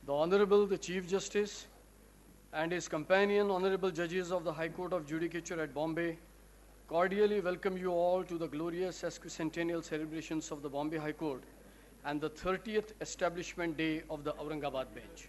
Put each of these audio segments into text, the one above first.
the Honorable the Chief Justice and his companion Honorable Judges of the High Court of Judicature at Bombay cordially welcome you all to the glorious Sesquicentennial celebrations of the Bombay High Court and the 30th establishment day of the Aurangabad bench.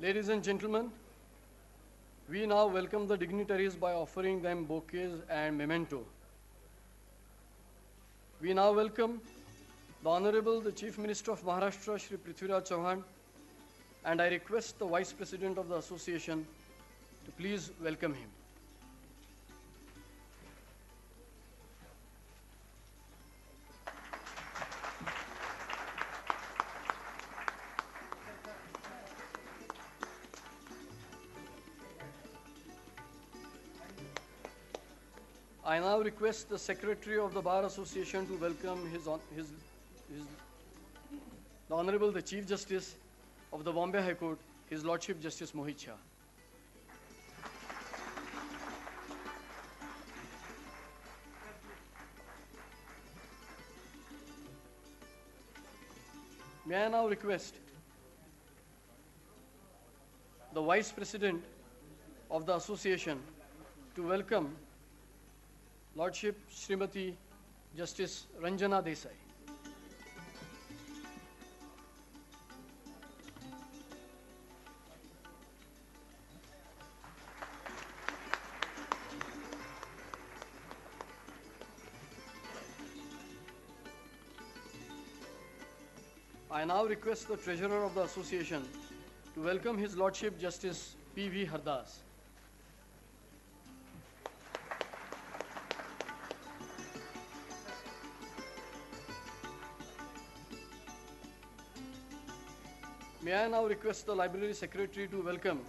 Ladies and gentlemen, we now welcome the dignitaries by offering them bouquets and memento. We now welcome the Honorable the Chief Minister of Maharashtra, Shri Prithviraj Chauhan, and I request the Vice President of the Association to please welcome him. I now request the Secretary of the Bar Association to welcome the Honorable the Chief Justice of the Bombay High Court, His Lordship Justice Mohit Shah. May I now request the Vice President of the Association to welcome Lordship Srimati Justice Ranjana Desai. I now request the Treasurer of the Association to welcome His Lordship Justice P.V. Hardas. May I now request the Library Secretary to welcome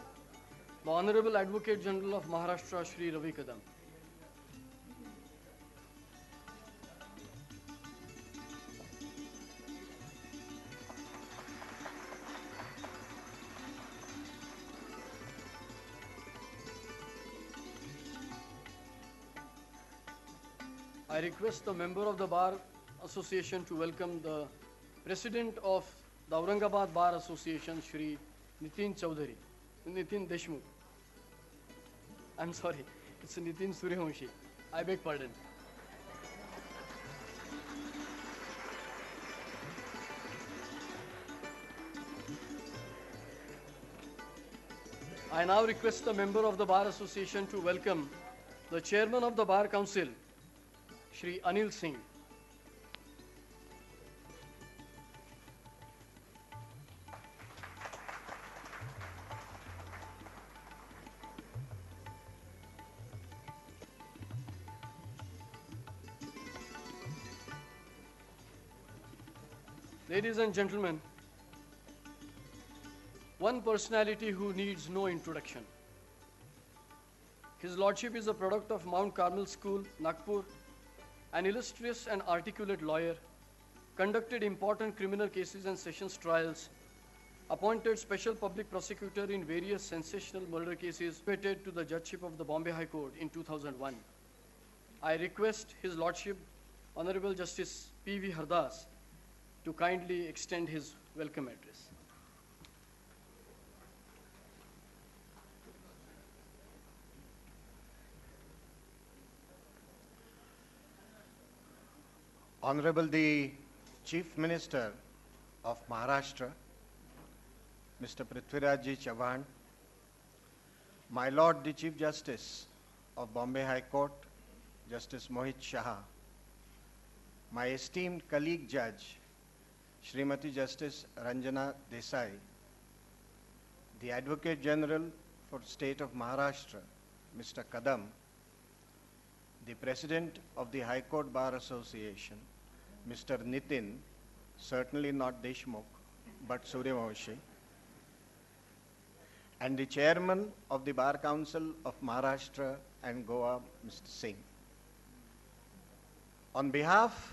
the Honorable Advocate General of Maharashtra, Shri Ravi Kadam. I request the member of the Bar Association to welcome the President of the Aurangabad Bar Association, Shri Nitin Deshmukh. I'm sorry, it's Nitin Suryavanshi. I beg pardon. I now request the member of the Bar Association to welcome the Chairman of the Bar Council, Shri Anil Singh. Ladies and gentlemen, one personality who needs no introduction. His Lordship is a product of Mount Carmel School, Nagpur, an illustrious and articulate lawyer, conducted important criminal cases and sessions trials, appointed special public prosecutor in various sensational murder cases, elevated to the judgeship of the Bombay High Court in 2001. I request His Lordship, Honorable Justice P.V. Hardas, to kindly extend his welcome address. Honorable the Chief Minister of Maharashtra, Mr. Prithviraj Chauhan, my Lord the Chief Justice of Bombay High Court, Justice Mohit Shah, my esteemed colleague judge, Srimati Justice Ranjana Desai, the Advocate General for State of Maharashtra, Mr. Kadam, the President of the High Court Bar Association, Mr. Nitin, certainly not Deshmukh, but Suryavanshi, and the Chairman of the Bar Council of Maharashtra and Goa, Mr. Singh. On behalf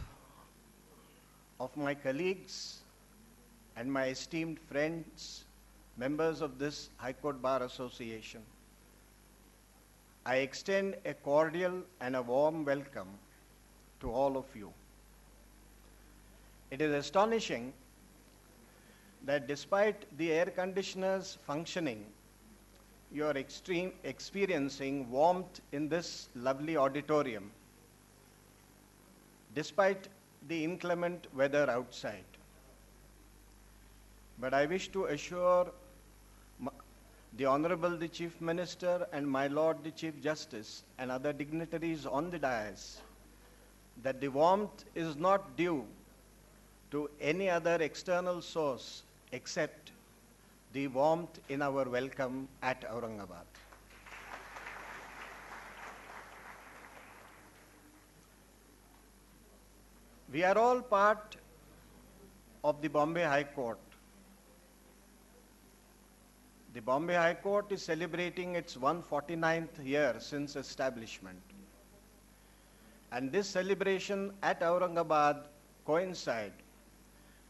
of my colleagues and my esteemed friends, members of this High Court Bar Association, I extend a cordial and a warm welcome to all of you. It is astonishing that despite the air conditioners functioning, you are experiencing warmth in this lovely auditorium, despite the inclement weather outside. But I wish to assure the Honorable the Chief Minister and my Lord the Chief Justice and other dignitaries on the dais that the warmth is not due to any other external source except the warmth in our welcome at Aurangabad. We are all part of the Bombay High Court. The Bombay High Court is celebrating its 149th year since establishment. And this celebration at Aurangabad coincides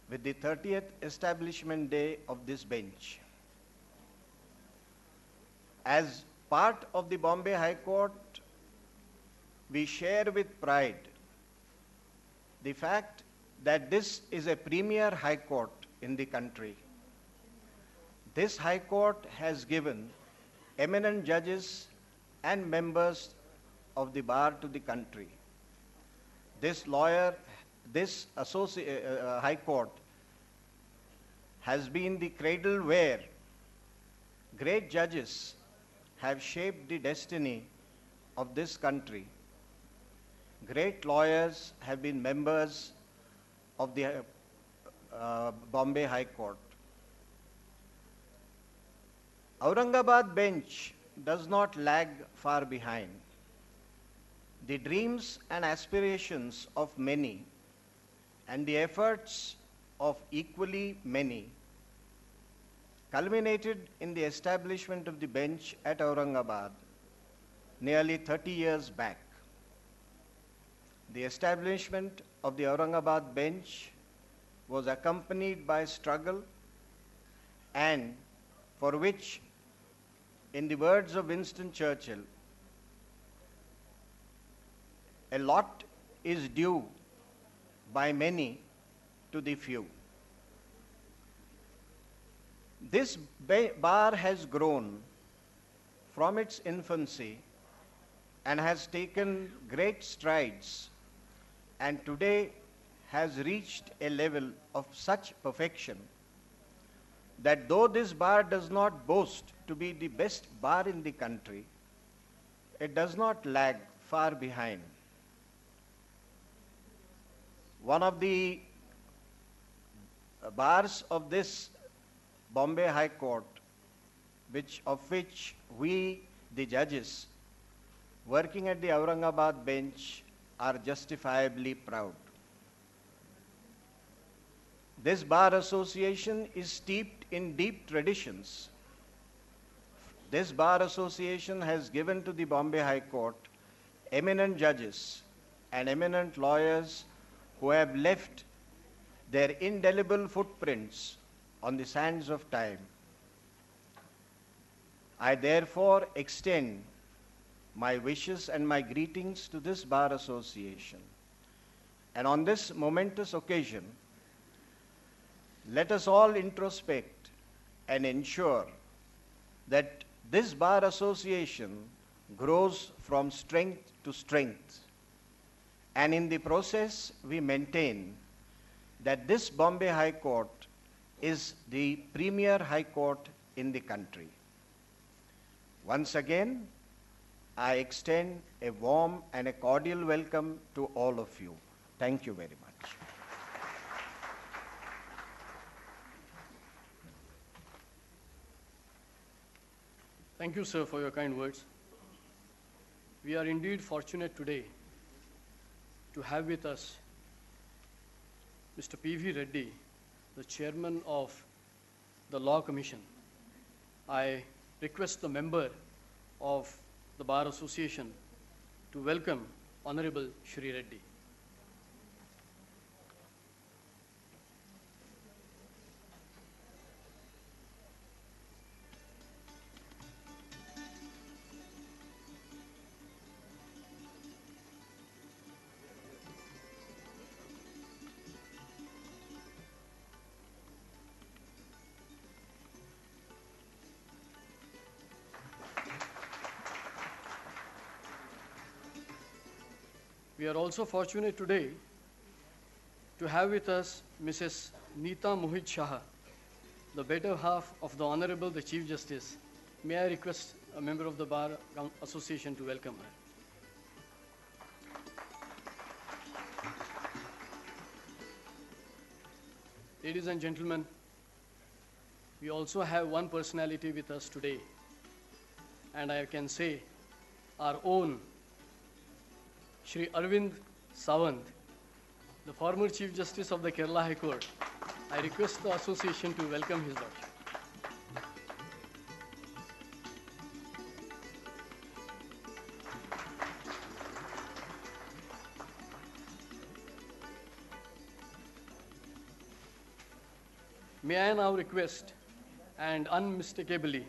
with the 30th establishment day of this bench. As part of the Bombay High Court, we share with pride the fact that this is a premier high court in the country. This high court has given eminent judges and members of the bar to the country. This high court has been the cradle where great judges have shaped the destiny of this country. Great lawyers have been members of the Bombay High Court. Aurangabad bench does not lag far behind. The dreams and aspirations of many and the efforts of equally many culminated in the establishment of the bench at Aurangabad nearly 30 years back. The establishment of the Aurangabad bench was accompanied by struggle and for which, in the words of Winston Churchill, a lot is due by many to the few. This bar has grown from its infancy and has taken great strides, and today has reached a level of such perfection that though this bar does not boast to be the best bar in the country, it does not lag far behind. One of the bars of this Bombay High Court, of which we, the judges, working at the Aurangabad bench, are justifiably proud. This bar association is steeped in deep traditions. This bar association has given to the Bombay High Court eminent judges and eminent lawyers who have left their indelible footprints on the sands of time. I therefore extend my wishes and my greetings to this bar association. And on this momentous occasion, let us all introspect and ensure that this bar association grows from strength to strength. And in the process, we maintain that this Bombay High Court is the premier high court in the country. Once again, I extend a warm and a cordial welcome to all of you. Thank you very much. Thank you, sir, for your kind words. We are indeed fortunate today to have with us Mr. P.V. Reddy, the chairman of the Law Commission. I request the member of the Bar Association to welcome Honorable Shri Reddy. We are also fortunate today to have with us Mrs. Neeta Mohit Shah, the better half of the Honorable the Chief Justice. May I request a member of the Bar Association to welcome her. Ladies and gentlemen, we also have one personality with us today, and I can say our own Shri Arvind Sawant, the former Chief Justice of the Kerala High Court. I request the association to welcome his lordship. May I now request, and unmistakably,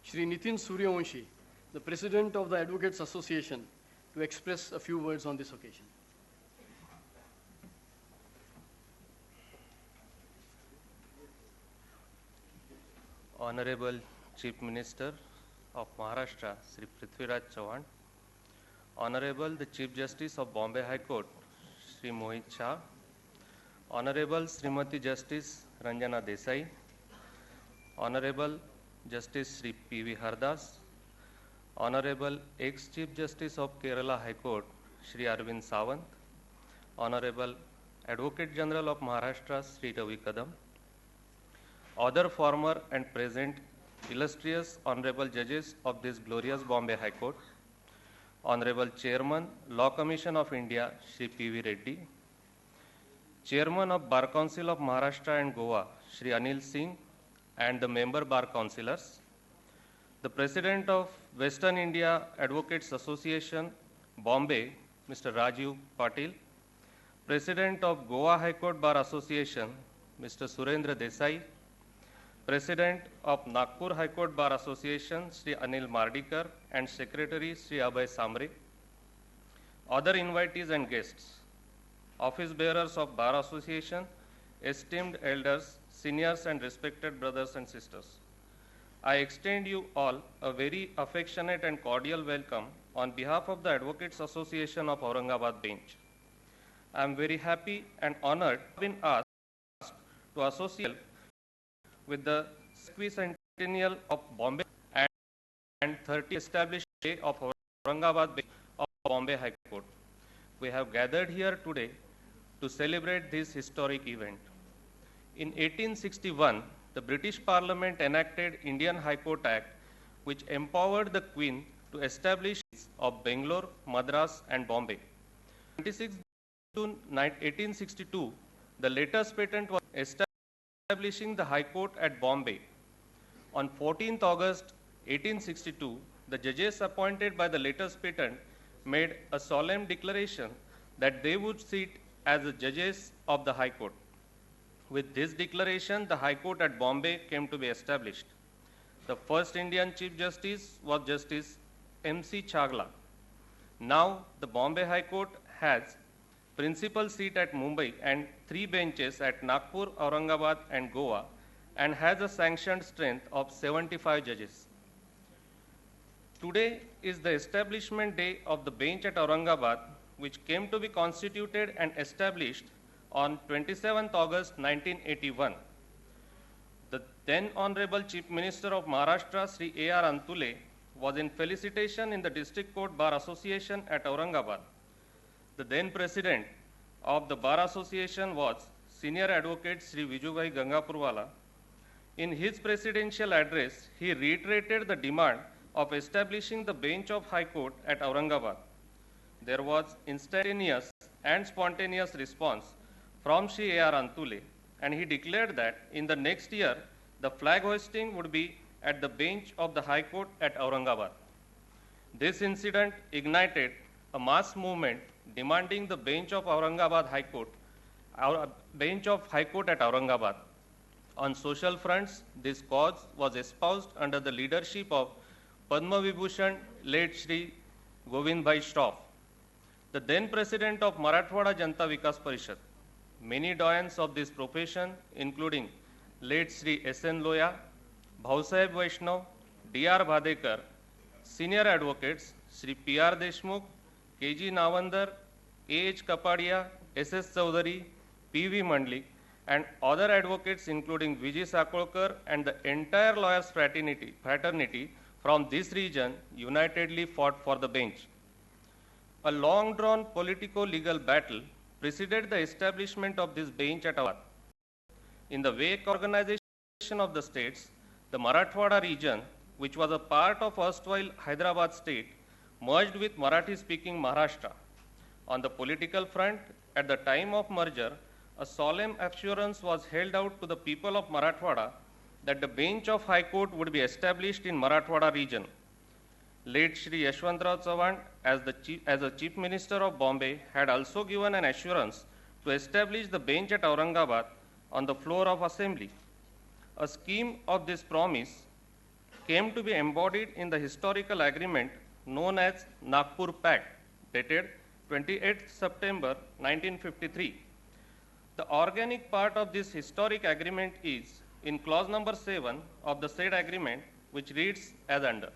Shri Nitin Suryavanshi, the President of the Advocates Association, to express a few words on this occasion. Honorable Chief Minister of Maharashtra, Sri Prithviraj Chauhan, Honorable the Chief Justice of Bombay High Court, Sri Mohit Shah, Honorable Srimati Justice Ranjana Desai, Honorable Justice Sri P.V. Hardas, Honorable ex-Chief Justice of Kerala High Court, Shri Arvind Sawant, Honorable Advocate General of Maharashtra, Sri Ravi Kadam, other former and present illustrious Honorable Judges of this glorious Bombay High Court, Honorable Chairman, Law Commission of India, Shri P.V. Reddy, Chairman of Bar Council of Maharashtra and Goa, Shri Anil Singh, and the member Bar Councillors, the President of Western India Advocates Association, Bombay, Mr. Rajiv Patil, President of Goa High Court Bar Association, Mr. Surendra Desai, President of Nagpur High Court Bar Association, Sri Anil Mardikar, and Secretary Sri Abhay Samre, other invitees and guests, office bearers of Bar Association, esteemed elders, seniors and respected brothers and sisters. I extend you all a very affectionate and cordial welcome on behalf of the Advocates Association of Aurangabad Bench. I am very happy and honored to have been asked to associate with the Sesquicentennial of Bombay and 30th established day of Aurangabad Bench of Bombay High Court. We have gathered here today to celebrate this historic event. In 1861, the British Parliament enacted Indian High Court Act, which empowered the Queen to establish of Bangalore, Madras, and Bombay. 26 June 1862, the latest patent was establishing the High Court at Bombay. On 14th August 1862, the judges appointed by the latest patent made a solemn declaration that they would sit as the judges of the High Court. With this declaration, the High Court at Bombay came to be established. The first Indian Chief Justice was Justice M.C. Chagla. Now, the Bombay High Court has principal seat at Mumbai and 3 benches at Nagpur, Aurangabad, and Goa, and has a sanctioned strength of 75 judges. Today is the establishment day of the bench at Aurangabad, which came to be constituted and established on 27th August 1981. The then Honorable Chief Minister of Maharashtra, Sri A.R. Antule, was in felicitation in the District Court Bar Association at Aurangabad. The then President of the Bar Association was Senior Advocate Sri Vijubhai Gangapurwala. In his presidential address, he reiterated the demand of establishing the bench of High Court at Aurangabad. There was instantaneous and spontaneous response from Shri A.R. Antule, and he declared that in the next year, the flag hoisting would be at the bench of the High Court at Aurangabad. This incident ignited a mass movement demanding the bench of Aurangabad High Court, bench of High Court at Aurangabad. On social fronts, this cause was espoused under the leadership of Padma Vibhushan late Shri Govind Bhai Shroff, the then president of Marathwada Janata Vikas Parishad. Many doyens of this profession, including late Shri S.N. Loya, Bhausaheb Vaishnav, D.R. Bhadekar, senior advocates Shri P.R. Deshmukh, K.G. Navandar, A.H. Kapadia, S.S. Chaudhary, P.V. Mandlik, and other advocates including Vijay Sakolkar and the entire lawyers fraternity from this region unitedly fought for the bench. A long-drawn politico-legal battle preceded the establishment of this bench at Aurangabad. In the wake organization of the states, the Marathwada region, which was a part of erstwhile Hyderabad state, merged with Marathi-speaking Maharashtra. On the political front, at the time of merger, a solemn assurance was held out to the people of Marathwada that the bench of High Court would be established in Marathwada region. Late Shri Yashwantrao Chavan, as the Chief Minister of Bombay, had also given an assurance to establish the bench at Aurangabad on the floor of Assembly. A scheme of this promise came to be embodied in the historical agreement known as Nagpur Pact, dated 28 September 1953. The organic part of this historic agreement is in clause number 7 of the said agreement, which reads as under.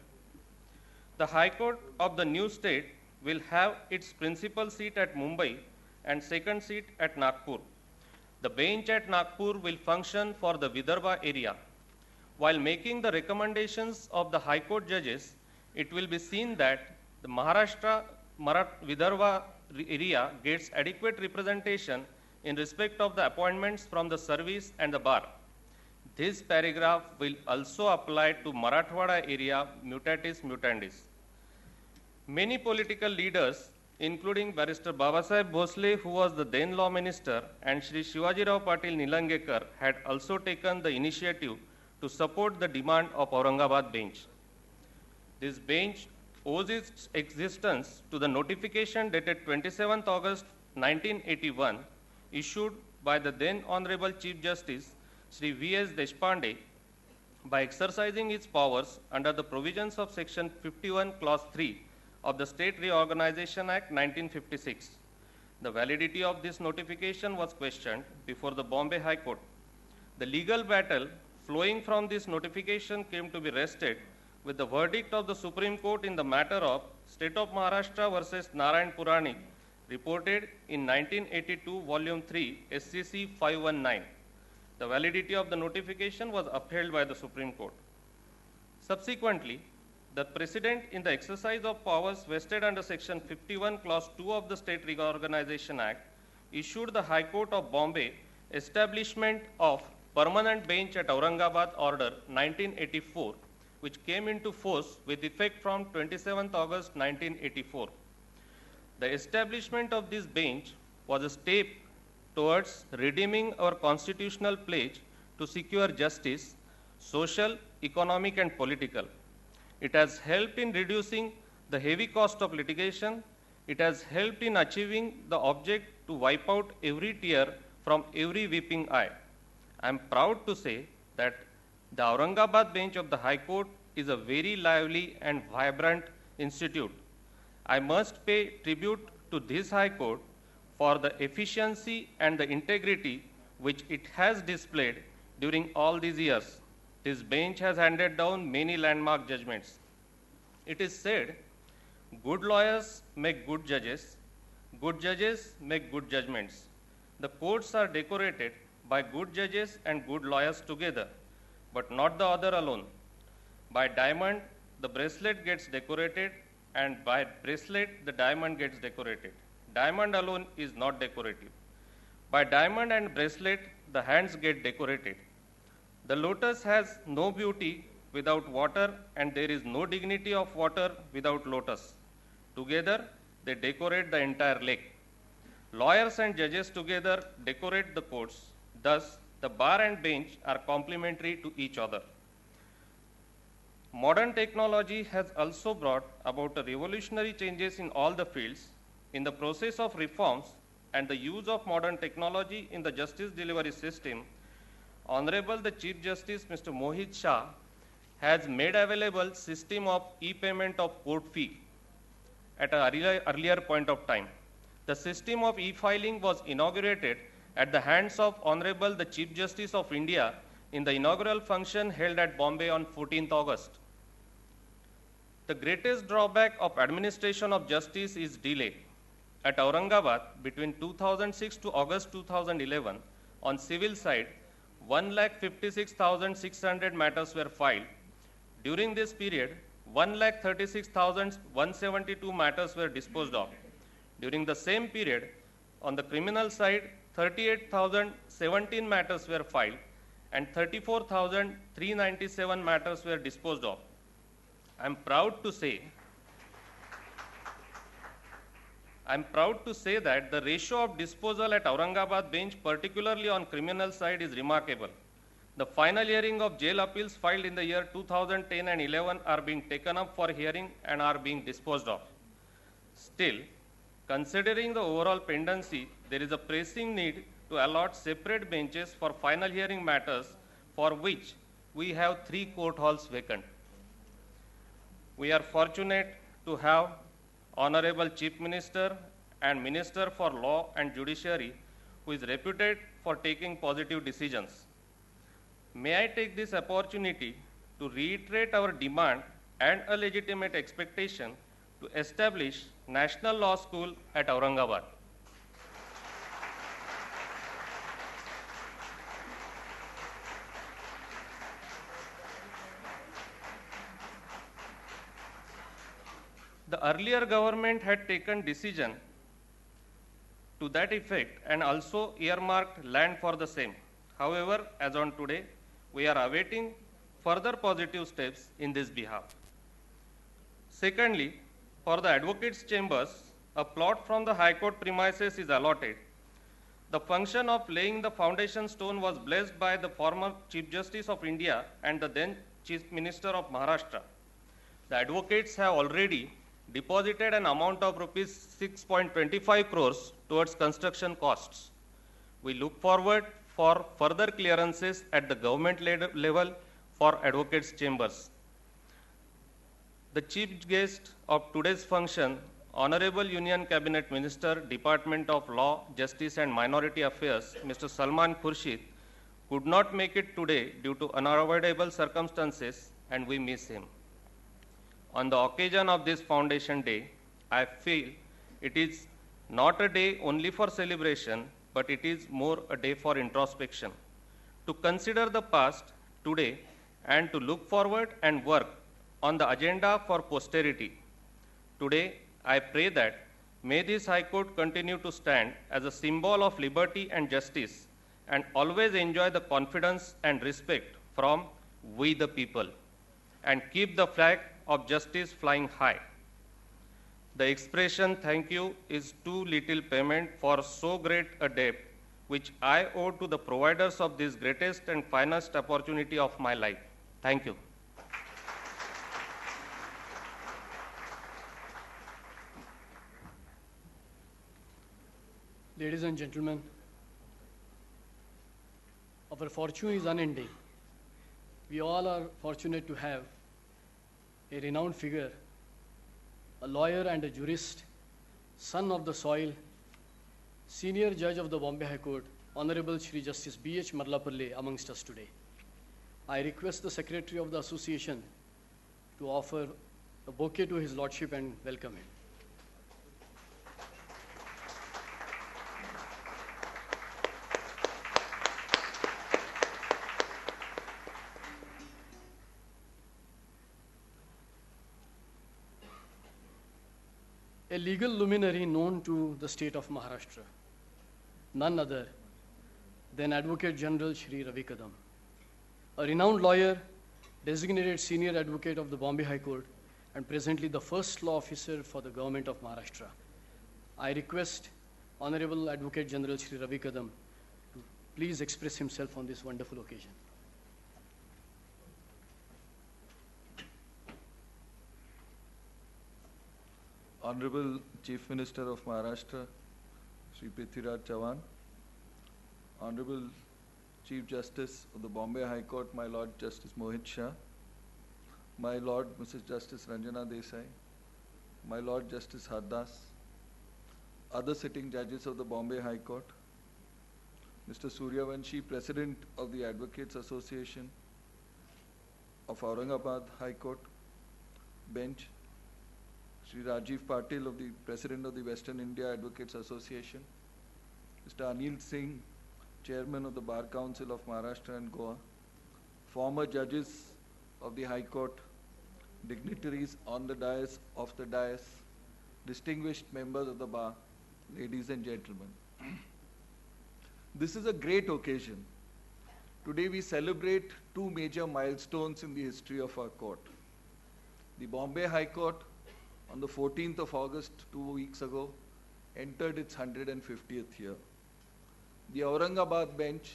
The High Court of the new state will have its principal seat at Mumbai and second seat at Nagpur. The bench at Nagpur will function for the Vidarbha area. While making the recommendations of the High Court judges, it will be seen that the Vidarbha area gets adequate representation in respect of the appointments from the service and the bar. This paragraph will also apply to Marathwada area mutatis mutandis. Many political leaders, including Barrister Babasaheb Bhosle, who was the then law minister, and Shri Shivaji Rao Patil Nilangekar had also taken the initiative to support the demand of Aurangabad bench. This bench owes its existence to the notification dated 27th August 1981 issued by the then Honorable Chief Justice Shri V.S. Deshpande by exercising its powers under the provisions of Section 51 Clause 3 of the State Reorganization Act 1956. The validity of this notification was questioned before the Bombay High Court. The legal battle flowing from this notification came to be rested with the verdict of the Supreme Court in the matter of State of Maharashtra versus Narayan Puranik, reported in 1982, Volume 3, SCC 519. The validity of the notification was upheld by the Supreme Court. Subsequently, the President, in the exercise of powers vested under Section 51, Clause 2 of the State Reorganization Act, issued the High Court of Bombay establishment of permanent bench at Aurangabad Order 1984, which came into force with effect from 27th August 1984. The establishment of this bench was a step towards redeeming our constitutional pledge to secure justice, social, economic, and political. It has helped in reducing the heavy cost of litigation. It has helped in achieving the object to wipe out every tear from every weeping eye. I am proud to say that the Aurangabad bench of the High Court is a very lively and vibrant institute. I must pay tribute to this High Court for the efficiency and the integrity which it has displayed during all these years. This bench has handed down many landmark judgments. It is said, good lawyers make good judges make good judgments. The courts are decorated by good judges and good lawyers together, but not the other alone. By diamond, the bracelet gets decorated, and by bracelet, the diamond gets decorated. Diamond alone is not decorative. By diamond and bracelet, the hands get decorated. The lotus has no beauty without water, and there is no dignity of water without lotus. Together, they decorate the entire lake. Lawyers and judges together decorate the courts. Thus, the bar and bench are complementary to each other. Modern technology has also brought about revolutionary changes in all the fields. In the process of reforms and the use of modern technology in the justice delivery system, Honorable the Chief Justice Mr. Mohit Shah has made available system of e-payment of court fee at an earlier point of time. The system of e-filing was inaugurated at the hands of Honorable the Chief Justice of India in the inaugural function held at Bombay on 14th August. The greatest drawback of administration of justice is delay. At Aurangabad, between 2006 to August 2011, on civil side, 1,56,600 matters were filed. During this period, 1,36,172 matters were disposed of. During the same period, on the criminal side, 38,017 matters were filed and 34,397 matters were disposed of. I am proud to say that the ratio of disposal at Aurangabad bench, particularly on criminal side, is remarkable. The final hearing of jail appeals filed in the year 2010 and 11 are being taken up for hearing and are being disposed of. Still, considering the overall pendency, there is a pressing need to allot separate benches for final hearing matters, for which we have 3 court halls vacant. We are fortunate to have Honorable Chief Minister and Minister for Law and Judiciary, who is reputed for taking positive decisions. May I take this opportunity to reiterate our demand and a legitimate expectation to establish National Law School at Aurangabad. The earlier government had taken decision to that effect and also earmarked land for the same. However, as on today, we are awaiting further positive steps in this behalf. Secondly, for the advocates' chambers, a plot from the High Court premises is allotted. The function of laying the foundation stone was blessed by the former Chief Justice of India and the then Chief Minister of Maharashtra. The advocates have already deposited an amount of rupees 6.25 crores towards construction costs. We look forward for further clearances at the government level for advocates' chambers. The chief guest of today's function, Honorable Union Cabinet Minister, Department of Law, Justice and Minority Affairs, Mr. Salman Khurshid, could not make it today due to unavoidable circumstances, and we miss him. On the occasion of this Foundation Day, I feel it is not a day only for celebration, but it is more a day for introspection, to consider the past today and to look forward and work on the agenda for posterity. Today, I pray that may this High Court continue to stand as a symbol of liberty and justice and always enjoy the confidence and respect from we the people, and keep the flag of justice flying high. The expression thank you is too little payment for so great a debt which I owe to the providers of this greatest and finest opportunity of my life. Thank you. Ladies and gentlemen, our fortune is unending. We all are fortunate to have a renowned figure, a lawyer and a jurist, son of the soil, senior judge of the Bombay High Court, Honorable Shri Justice B.H. Marlapalle amongst us today. I request the Secretary of the Association to offer a bouquet to His Lordship and welcome him. A legal luminary known to the state of Maharashtra, none other than Advocate General Shri Ravi Kadam, a renowned lawyer designated senior advocate of the Bombay High Court, and presently the first law officer for the government of Maharashtra. I request Honorable Advocate General Shri Ravi Kadam to please express himself on this wonderful occasion. Honorable Chief Minister of Maharashtra, Shri Prithviraj Chavan, Honorable Chief Justice of the Bombay High Court, my Lord Justice Mohit Shah, my Lord Mrs. Justice Ranjana Desai, my Lord Justice Hardas, other sitting judges of the Bombay High Court, Mr. Suryavanshi, President of the Advocates Association of Aurangabad High Court Bench, Shri Rajiv Patil, of the President of the Western India Advocates Association, Mr. Anil Singh, Chairman of the Bar Council of Maharashtra and Goa, former judges of the High Court, dignitaries on the dais, off the dais, distinguished members of the bar, ladies and gentlemen. This is a great occasion. Today we celebrate two major milestones in the history of our court. The Bombay High Court, on the 14th of August, 2 weeks ago, entered its 150th year. The Aurangabad bench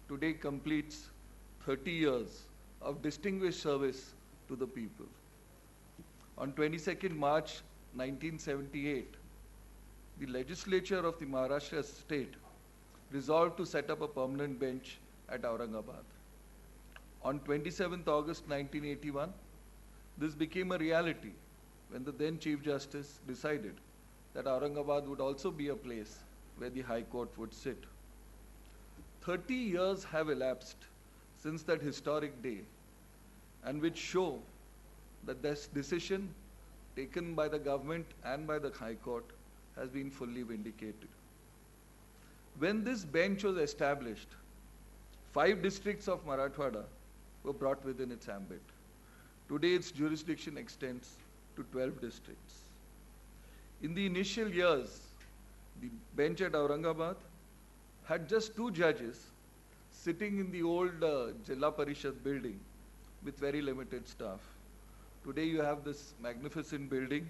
today completes 30 years of distinguished service to the people. On 22nd March 1978, the legislature of the Maharashtra state resolved to set up a permanent bench at Aurangabad. On 27th August 1981, this became a reality when the then Chief Justice decided that Aurangabad would also be a place where the High Court would sit. 30 years have elapsed since that historic day, and which show that this decision taken by the government and by the High Court has been fully vindicated. When this bench was established, 5 districts of Marathwada were brought within its ambit. Today its jurisdiction extends to 12 districts. In the initial years, the bench at Aurangabad had just 2 judges sitting in the old Jilla Parishad building with very limited staff. Today you have this magnificent building,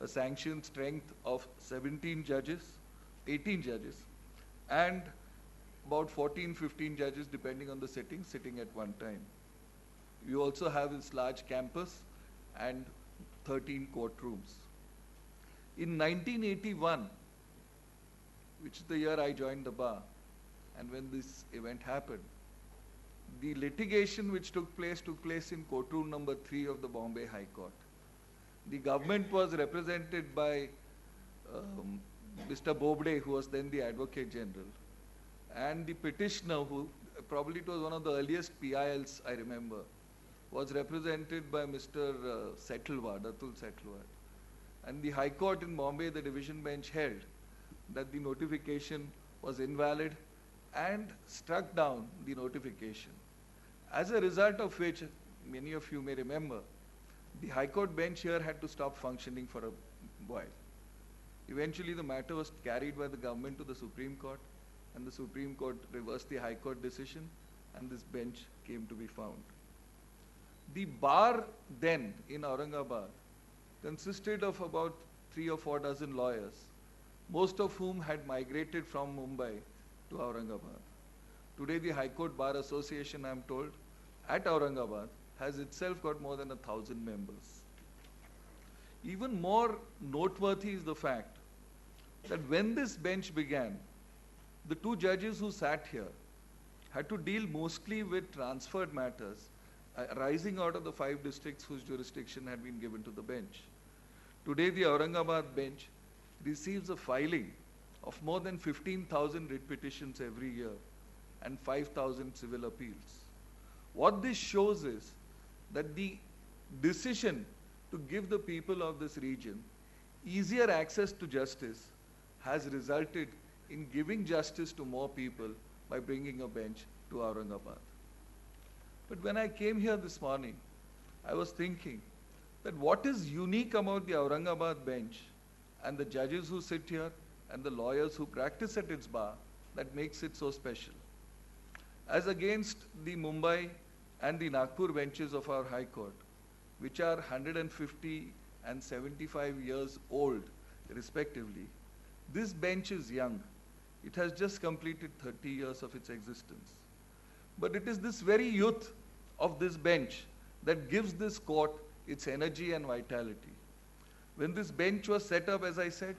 a sanctioned strength of 18 judges, and about 14, 15 judges depending on the sitting at one time. You also have this large campus and 13 courtrooms. In 1981, which is the year I joined the bar, and when this event happened, the litigation which took place in courtroom number 3 of the Bombay High Court. The government was represented by Mr. Bobde, who was then the Advocate General, and the petitioner, who probably it was one of the earliest PILs I remember, was represented by Mr. Setalwad, Atul Setalwad. And the High Court in Bombay, the division bench, held that the notification was invalid and struck down the notification. As a result of which, many of you may remember, the High Court bench here had to stop functioning for a while. Eventually the matter was carried by the government to the Supreme Court, and the Supreme Court reversed the High Court decision, and this bench came to be found. The bar then in Aurangabad consisted of about 3 or 4 dozen lawyers, most of whom had migrated from Mumbai to Aurangabad. Today the High Court Bar Association, I am told, at Aurangabad has itself got more than 1,000 members. Even more noteworthy is the fact that when this bench began, the 2 judges who sat here had to deal mostly with transferred matters arising out of the 5 districts whose jurisdiction had been given to the bench. Today the Aurangabad bench receives a filing of more than 15,000 writ petitions every year and 5,000 civil appeals. What this shows is that the decision to give the people of this region easier access to justice has resulted in giving justice to more people by bringing a bench to Aurangabad. But when I came here this morning, I was thinking that what is unique about the Aurangabad bench and the judges who sit here and the lawyers who practice at its bar that makes it so special. As against the Mumbai, and the Nagpur benches of our High Court, which are 150 and 75 years old, respectively. This bench is young. It has just completed 30 years of its existence. But it is this very youth of this bench that gives this court its energy and vitality. When this bench was set up, as I said,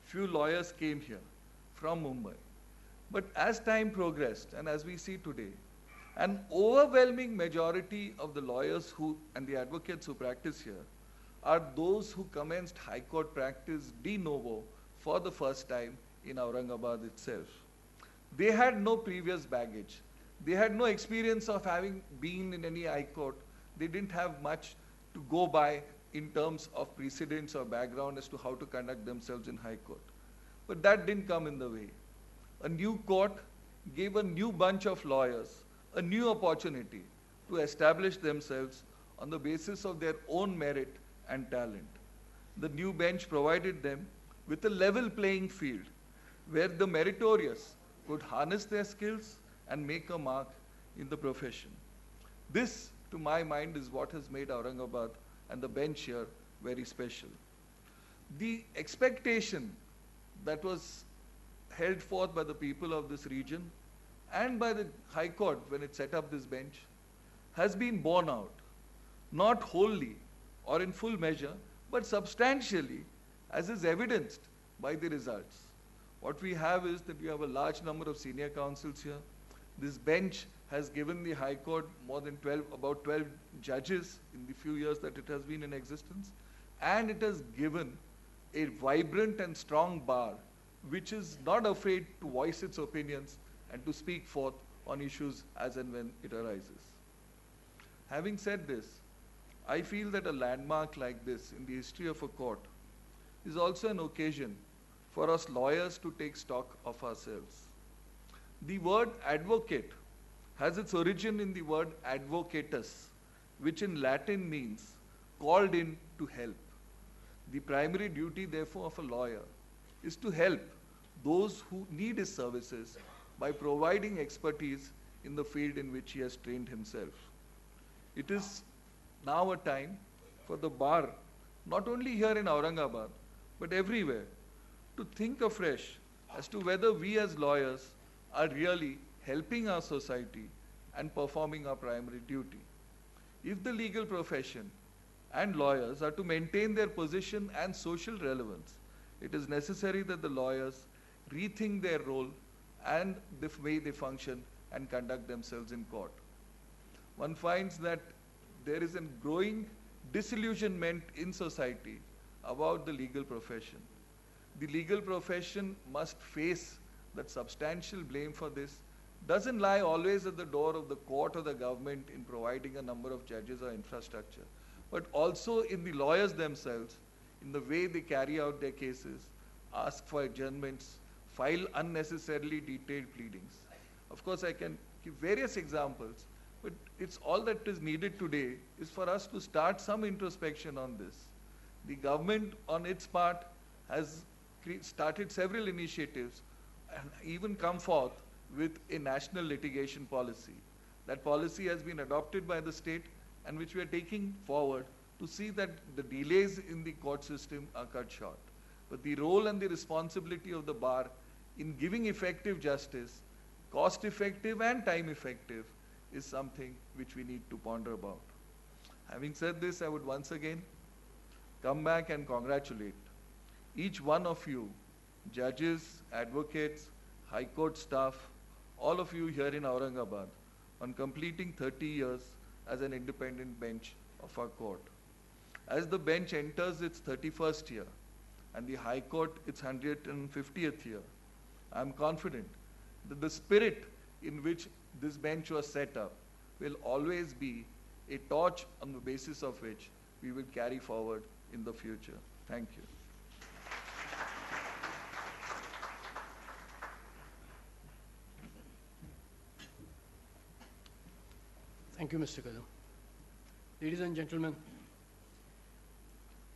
few lawyers came here from Mumbai. But as time progressed, and as we see today, an overwhelming majority of the lawyers and the advocates who practice here are those who commenced High Court practice de novo for the first time in Aurangabad itself. They had no previous baggage. They had no experience of having been in any High Court. They didn't have much to go by in terms of precedents or background as to how to conduct themselves in High Court. But that didn't come in the way. A new court gave a new bunch of lawyers a new opportunity to establish themselves on the basis of their own merit and talent. The new bench provided them with a level playing field where the meritorious could harness their skills and make a mark in the profession. This, to my mind, is what has made Aurangabad and the bench here very special. The expectation that was held forth by the people of this region and by the High Court when it set up this bench has been borne out, not wholly or in full measure, but substantially, as is evidenced by the results. What we have is that we have a large number of senior counsels here. This bench has given the High Court more than about 12 judges in the few years that it has been in existence, and it has given a vibrant and strong bar which is not afraid to voice its opinions and to speak forth on issues as and when it arises. Having said this, I feel that a landmark like this in the history of a court is also an occasion for us lawyers to take stock of ourselves. The word advocate has its origin in the word advocatus, which in Latin means called in to help. The primary duty, therefore, of a lawyer is to help those who need his services by providing expertise in the field in which he has trained himself. It is now a time for the bar, not only here in Aurangabad, but everywhere, to think afresh as to whether we as lawyers are really helping our society and performing our primary duty. If the legal profession and lawyers are to maintain their position and social relevance, it is necessary that the lawyers rethink their role and the way they function and conduct themselves in court. One finds that there is a growing disillusionment in society about the legal profession. The legal profession must face that substantial blame for this doesn't lie always at the door of the court or the government in providing a number of judges or infrastructure, but also in the lawyers themselves, in the way they carry out their cases, ask for adjournments, file unnecessarily detailed pleadings. Of course, I can give various examples, but it's all that is needed today is for us to start some introspection on this. The government, on its part, has started several initiatives and even come forth with a national litigation policy. That policy has been adopted by the state and which we are taking forward to see that the delays in the court system are cut short. But the role and the responsibility of the bar in giving effective justice, cost effective and time effective, is something which we need to ponder about. Having said this, I would once again come back and congratulate each one of you, judges, advocates, High Court staff, all of you here in Aurangabad, on completing 30 years as an independent bench of our court. As the bench enters its 31st year and the High Court its 150th year, I am confident that the spirit in which this bench was set up will always be a torch on the basis of which we will carry forward in the future. Thank you. Thank you, Mr. Kadam. Ladies and gentlemen,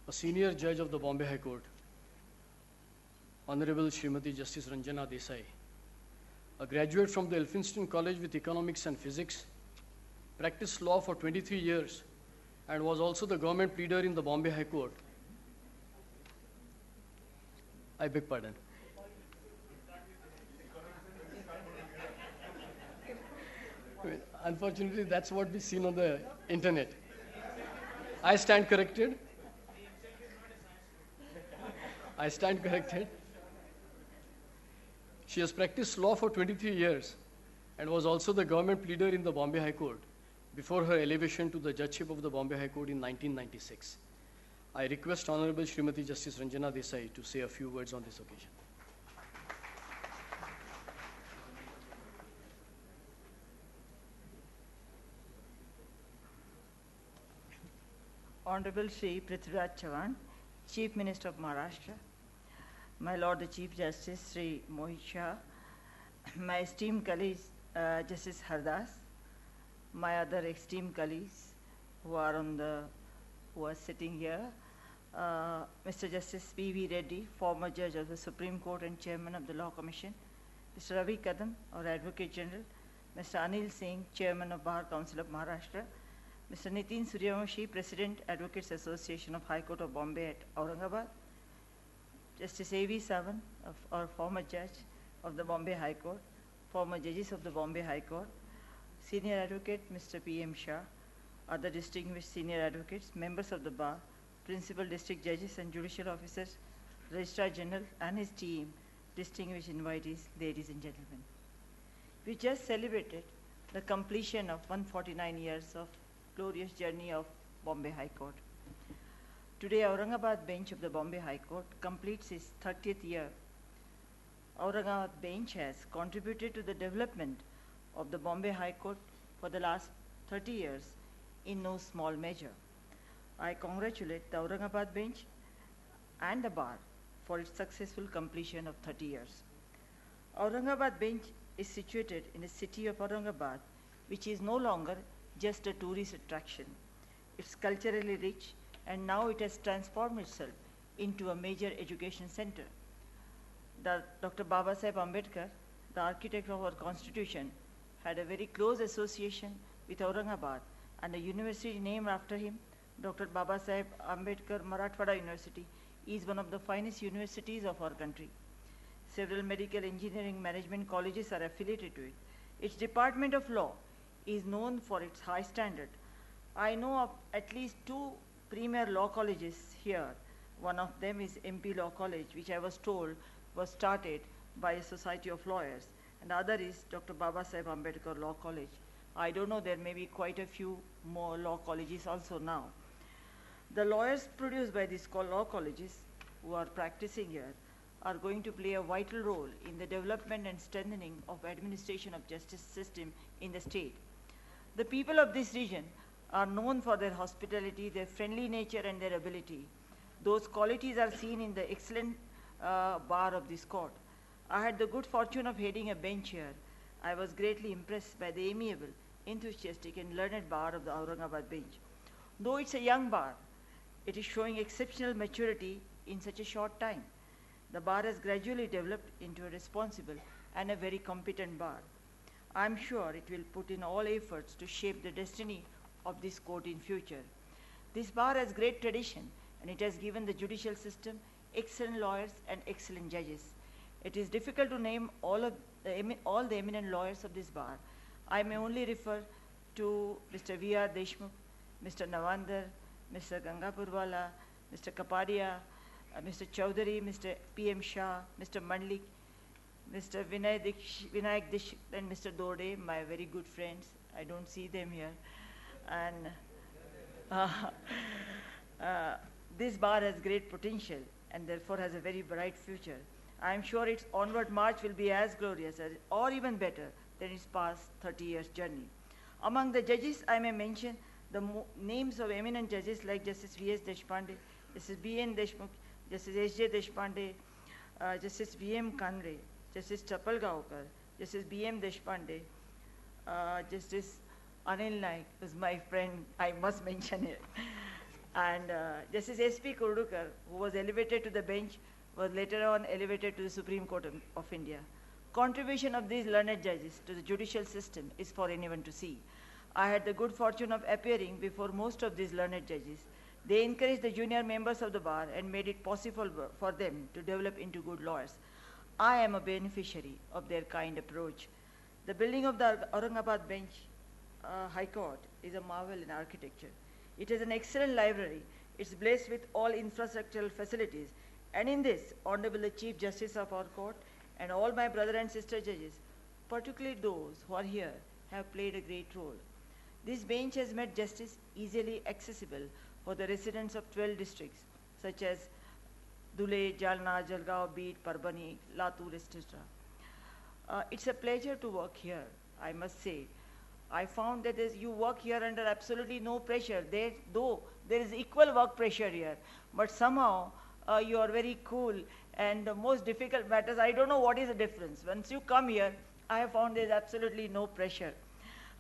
a senior judge of the Bombay High Court, Honorable Srimati Justice Ranjana Desai, a graduate from the Elphinstone College with Economics and Physics, practiced law for 23 years, and was also the government pleader in the Bombay High Court. I beg pardon. Unfortunately, that's what we've seen on the internet. I stand corrected. I stand corrected. She has practiced law for 23 years and was also the government pleader in the Bombay High Court before her elevation to the judgeship of the Bombay High Court in 1996. I request Honorable Srimati Justice Ranjana Desai to say a few words on this occasion. Honorable Shri Prithviraj Chavan, Chief Minister of Maharashtra, my Lord the Chief Justice Shri Mohit Shah, my esteemed colleagues Justice Hardas, my other esteemed colleagues who are sitting here, Mr. Justice P.V. Reddy, former Judge of the Supreme Court and Chairman of the Law Commission, Mr. Ravi Kadam, our Advocate General, Mr. Anil Singh, Chairman of Bar Council of Maharashtra, Mr. Nitin Suryavanshi, President, Advocates Association of High Court of Bombay at Aurangabad, Justice A.V. Savan, our former judge of the Bombay High Court, former judges of the Bombay High Court, Senior Advocate Mr. P.M. Shah, other distinguished senior advocates, members of the bar, principal district judges and judicial officers, Registrar General and his team, distinguished invitees, ladies and gentlemen. We just celebrated the completion of 149 years of glorious journey of Bombay High Court. Today, Aurangabad bench of the Bombay High Court completes its 30th year. Aurangabad bench has contributed to the development of the Bombay High Court for the last 30 years in no small measure. I congratulate the Aurangabad bench and the bar for its successful completion of 30 years. Aurangabad bench is situated in the city of Aurangabad, which is no longer just a tourist attraction. It's culturally rich, and now it has transformed itself into a major education center. Dr. Babasaheb Ambedkar, the architect of our constitution, had a very close association with Aurangabad, and a university named after him, Dr. Babasaheb Ambedkar Marathwada University, is one of the finest universities of our country. Several medical engineering management colleges are affiliated to it. Its Department of Law is known for its high standard. I know of at least 2 premier law colleges here. One of them is MP Law College, which I was told was started by a society of lawyers, and the other is Dr. Babasaheb Ambedkar Law College. I don't know, there may be quite a few more law colleges also now. The lawyers produced by these law colleges who are practicing here are going to play a vital role in the development and strengthening of administration of justice system in the state. The people of this region are known for their hospitality, their friendly nature, and their ability. Those qualities are seen in the excellent bar of this court. I had the good fortune of heading a bench here. I was greatly impressed by the amiable, enthusiastic, and learned bar of the Aurangabad bench. Though it's a young bar, it is showing exceptional maturity in such a short time. The bar has gradually developed into a responsible and a very competent bar. I am sure it will put in all efforts to shape the destiny of this court in future. This bar has great tradition, and it has given the judicial system excellent lawyers and excellent judges. It is difficult to name all the eminent lawyers of this bar. I may only refer to Mr. V.R. Deshmukh, Mr. Navandar, Mr. Gangapurwala, Mr. Kapadia, Mr. Chaudhary, Mr. P.M. Shah, Mr. Mandlik, Mr. Vinayak Dishit, and Mr. Dode, my very good friends. I don't see them here. And this bar has great potential and therefore has a very bright future. I am sure its onward march will be as glorious or even better than its past 30 years journey. Among the judges, I may mention the names of eminent judges like Justice V.S. Deshpande, Justice B.N. Deshmukh, Justice S.J. Deshpande, Justice V.M. Kandre, Justice Chapalgaonkar, Justice B.M. Deshpande, Justice Anil Naik, who's my friend, I must mention it, and Justice S.P. Kurdukar, who was elevated to the bench, was later on elevated to the Supreme Court of India. Contribution of these learned judges to the judicial system is for anyone to see. I had the good fortune of appearing before most of these learned judges. They encouraged the junior members of the bar and made it possible for them to develop into good lawyers. I am a beneficiary of their kind approach. The building of the Aurangabad bench High Court is a marvel in architecture. It has an excellent library. It's blessed with all infrastructural facilities. And in this, Honorable the Chief Justice of our court and all my brother and sister judges, particularly those who are here, have played a great role. This bench has made justice easily accessible for the residents of 12 districts, such as Dhule, Jalna, Jalgaon, Beed, Parbhani, Latur, etc. It's a pleasure to work here, I must say. I found that you work here under absolutely no pressure, though there is equal work pressure here, but somehow you are very cool, and the most difficult matters, I don't know what is the difference. Once you come here, I have found there is absolutely no pressure.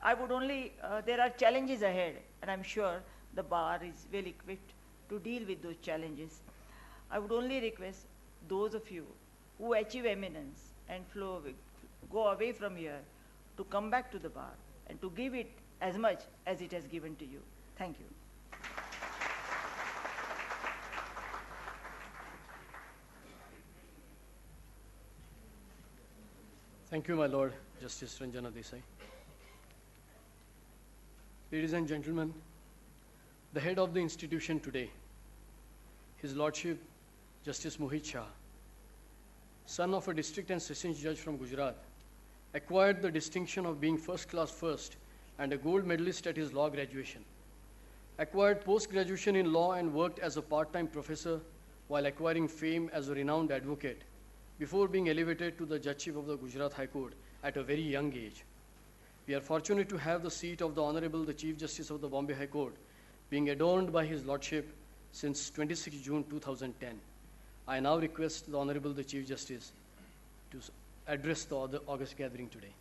I would only, there are challenges ahead, and I'm sure the bar is well equipped to deal with those challenges. I would only request those of you who achieve eminence and go away from here to come back to the bar and to give it as much as it has given to you. Thank you. Thank you, my Lord, Justice Ranjana Desai. Ladies and gentlemen, the head of the institution today, His Lordship Justice Mohit Shah, son of a district and sessions judge from Gujarat, acquired the distinction of being first class first and a gold medalist at his law graduation, acquired post-graduation in law and worked as a part-time professor while acquiring fame as a renowned advocate before being elevated to the Judgeship of the Gujarat High Court at a very young age. We are fortunate to have the seat of the Honorable the Chief Justice of the Bombay High Court being adorned by His Lordship since 26 June 2010. I now request the Honorable the Chief Justice to address the August gathering today.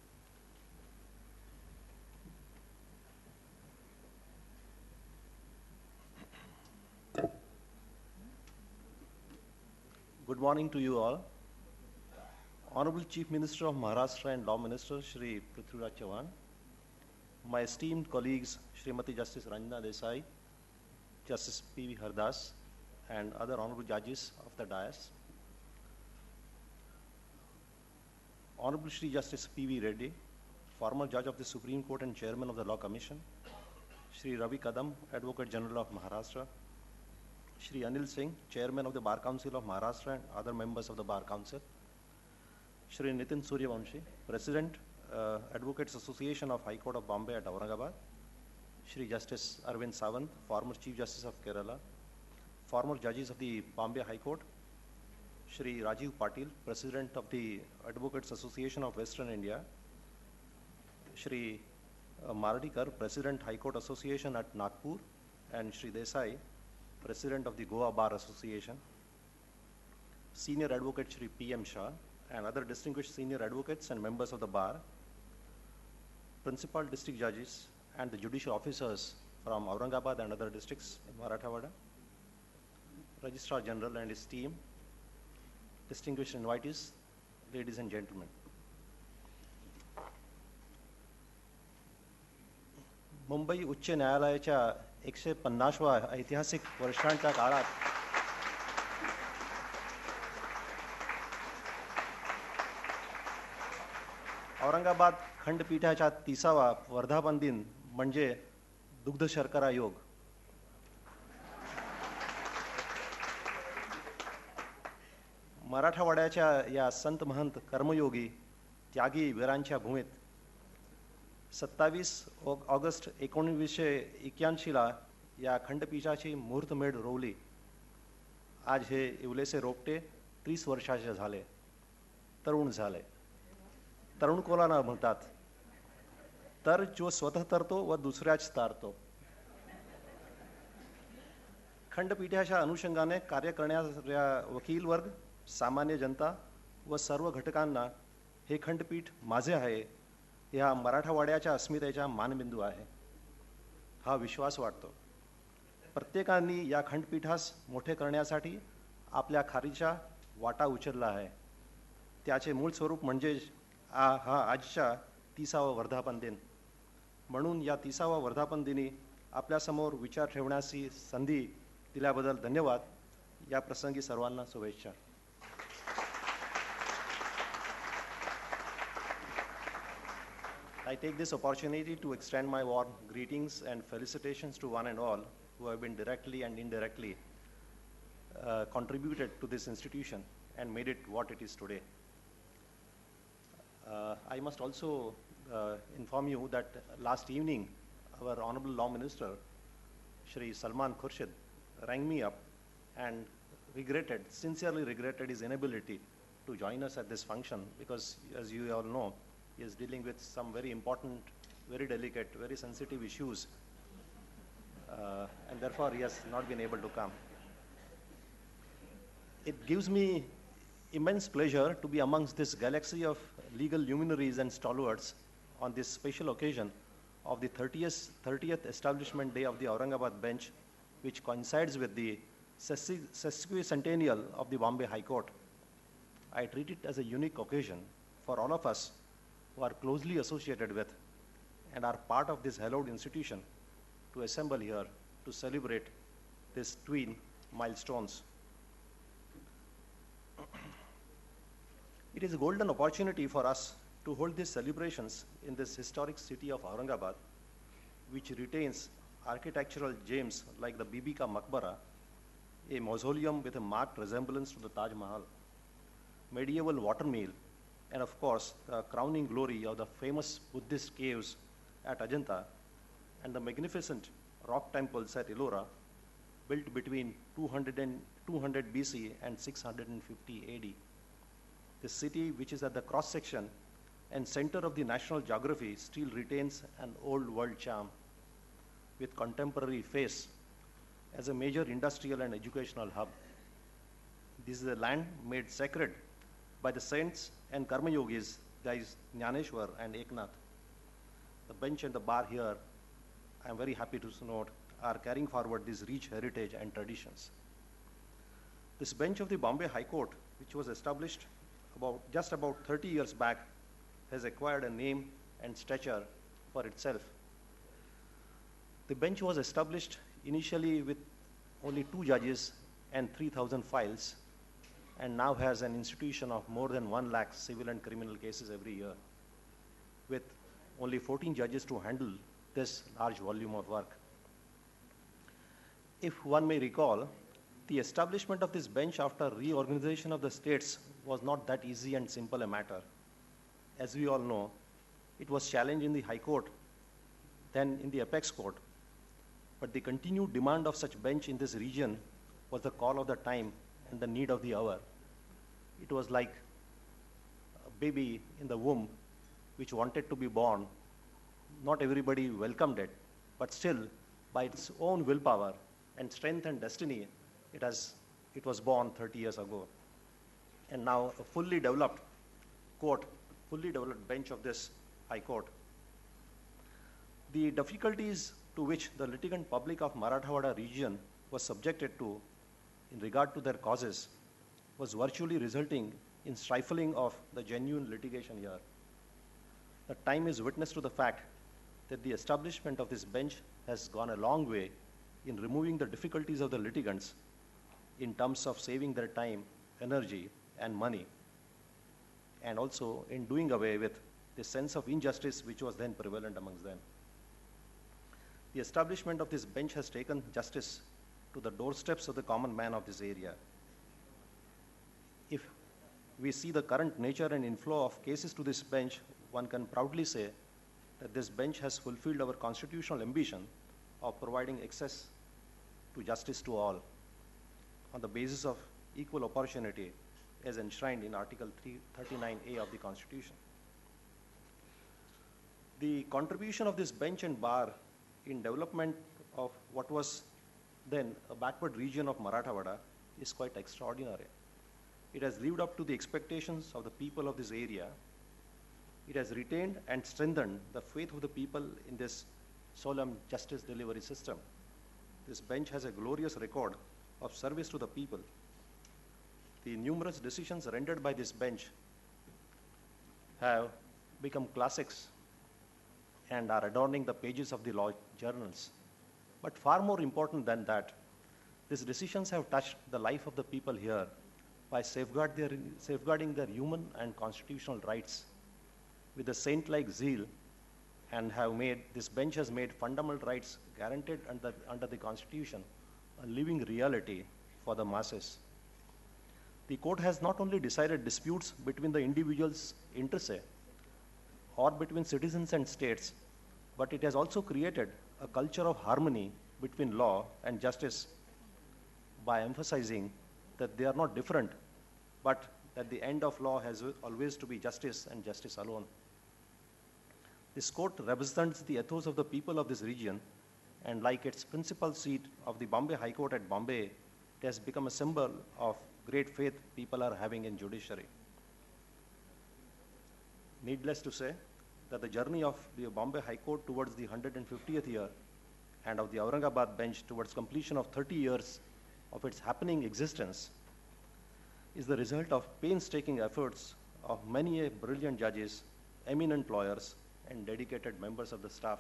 Good morning to you all. Honorable Chief Minister of Maharashtra and Law Minister Shri Prithviraj Chauhan, my esteemed colleagues Srimati Justice Ranjana Desai, Justice P.V. Hardas, and other honorable judges of the dais. Honorable Shri Justice P.V. Reddy, former judge of the Supreme Court and chairman of the Law Commission, Shri Ravi Kadam, Advocate General of Maharashtra, Shri Anil Singh, chairman of the Bar Council of Maharashtra and other members of the Bar Council, Shri Nitin Suryavanshi, President, Advocates Association of High Court of Bombay at Aurangabad, Shri Justice Arvind Sawant, former Chief Justice of Kerala, former judges of the Bombay High Court, Shri Rajiv Patil, President of the Advocates Association of Western India, Shri Mardikar, President High Court Association at Nagpur, and Shri Desai, President of the Goa Bar Association, Senior Advocate Shri P.M. Shah, and other distinguished senior advocates and members of the bar, principal district judges, and the judicial officers from Aurangabad and other districts in Marathwada, Registrar General and his team, distinguished invitees, ladies and gentlemen. Mumbai उच्च न्यायालयाच्या 150व्या ऐतिहासिक वर्षांच्या काळात औरंगाबाद खंडपीठाच्या 30वा वर्धापन दिन म्हणजे दुग्ध शर्करा योग. मराठवाड्याच्या या संत महंत कर्मयोगी त्यागी वीरांच्या भूमीत 27 ऑगस्ट 1981 या खंडपीठाची मुहूर्तमेढ रोवली. आज हे इवलेसे रोपटे 30 वर्षाचे झाले, तरुण झाले. तरुण कोणाला म्हणतात? तर जो स्वतः तरतो व दुसऱ्याच तारतो. खंडपीठाच्या अनुषंगाने कार्य करणाऱ्या वकील वर्ग, सामान्य जनता व सर्व घटकांना हे खंडपीठ माझे आहे या मराठवाड्याच्या अस्मितेचा मानबिंदू आहे. हा विश्वास वाटतो. प्रत्येकाने या खंडपीठास मोठे करण्यासाठी आपल्या खारीचा वाटा उचलला आहे. त्याचे मूळ स्वरूप म्हणजे हा आजचा 30वा वर्धापन दिन. म्हणून या 30वा वर्धापन दिनी आपल्यासमोर विचार ठेवण्याची संधी दिल्याबद्दल धन्यवाद. या प्रसंगी सर्वांना शुभेच्छा. I take this opportunity to extend my warm greetings and felicitations to one and all who have been directly and indirectly contributed to this institution and made it what it is today. I must also inform you that last evening, our Honorable Law Minister, Shri Salman Khurshid, rang me up and sincerely regretted his inability to join us at this function because, as you all know, he is dealing with some very important, very delicate, very sensitive issues, and therefore he has not been able to come. It gives me immense pleasure to be amongst this galaxy of legal luminaries and stalwarts on this special occasion of the 30th establishment day of the Aurangabad bench, which coincides with the Sesquicentennial of the Bombay High Court. I treat it as a unique occasion for all of us who are closely associated with and are part of this hallowed institution to assemble here to celebrate these twin milestones. It is a golden opportunity for us to hold these celebrations in this historic city of Aurangabad, which retains architectural gems like the Bibi Ka Maqbara, a mausoleum with a marked resemblance to the Taj Mahal, medieval watermill, and of course, the crowning glory of the famous Buddhist caves at Ajanta and the magnificent rock temples at Ellora, built between 200 BC and 650 AD. The city, which is at the cross-section and center of the national geography, still retains an old world charm with contemporary face as a major industrial and educational hub. This is a land made sacred by the saints and karma yogis, that is Jnaneshwar and Eknath. The bench and the bar here, I am very happy to note, are carrying forward this rich heritage and traditions. This bench of the Bombay High Court, which was established just about 30 years back, has acquired a name and stature for itself. The bench was established initially with only 2 judges and 3,000 files, and now has an institution of more than 1 lakh civil and criminal cases every year, with only 14 judges to handle this large volume of work. If one may recall, the establishment of this bench after reorganization of the states was not that easy and simple a matter. As we all know, it was challenged in the High Court, then in the Apex Court, but the continued demand of such bench in this region was the call of the time and the need of the hour. It was like a baby in the womb which wanted to be born. Not everybody welcomed it, but still, by its own willpower and strength and destiny, it was born 30 years ago. And now a fully developed court, fully developed bench of this High Court. The difficulties to which the litigant public of Marathwada region was subjected to in regard to their causes was virtually resulting in stifling of the genuine litigation here. The time is witness to the fact that the establishment of this bench has gone a long way in removing the difficulties of the litigants in terms of saving their time, energy, and money, and also in doing away with the sense of injustice which was then prevalent amongst them. The establishment of this bench has taken justice to the doorsteps of the common man of this area. If we see the current nature and inflow of cases to this bench, one can proudly say that this bench has fulfilled our constitutional ambition of providing access to justice to all on the basis of equal opportunity as enshrined in Article 339A of the Constitution. The contribution of this bench and bar in development of what was then a backward region of Marathwada is quite extraordinary. It has lived up to the expectations of the people of this area. It has retained and strengthened the faith of the people in this solemn justice delivery system. This bench has a glorious record of service to the people. The numerous decisions rendered by this bench have become classics and are adorning the pages of the law journals. But far more important than that, these decisions have touched the life of the people here by safeguarding their human and constitutional rights with a saint-like zeal, and this bench has made fundamental rights guaranteed under the Constitution a living reality for the masses. The court has not only decided disputes between the individuals inter se or between citizens and states, but it has also created a culture of harmony between law and justice by emphasizing that they are not different, but that the end of law has always to be justice and justice alone. This court represents the ethos of the people of this region, and like its principal seat of the Bombay High Court at Bombay, it has become a symbol of great faith people are having in judiciary. Needless to say that the journey of the Bombay High Court towards the 150th year and of the Aurangabad bench towards completion of 30 years of its happening existence is the result of painstaking efforts of many brilliant judges, eminent lawyers, and dedicated members of the staff.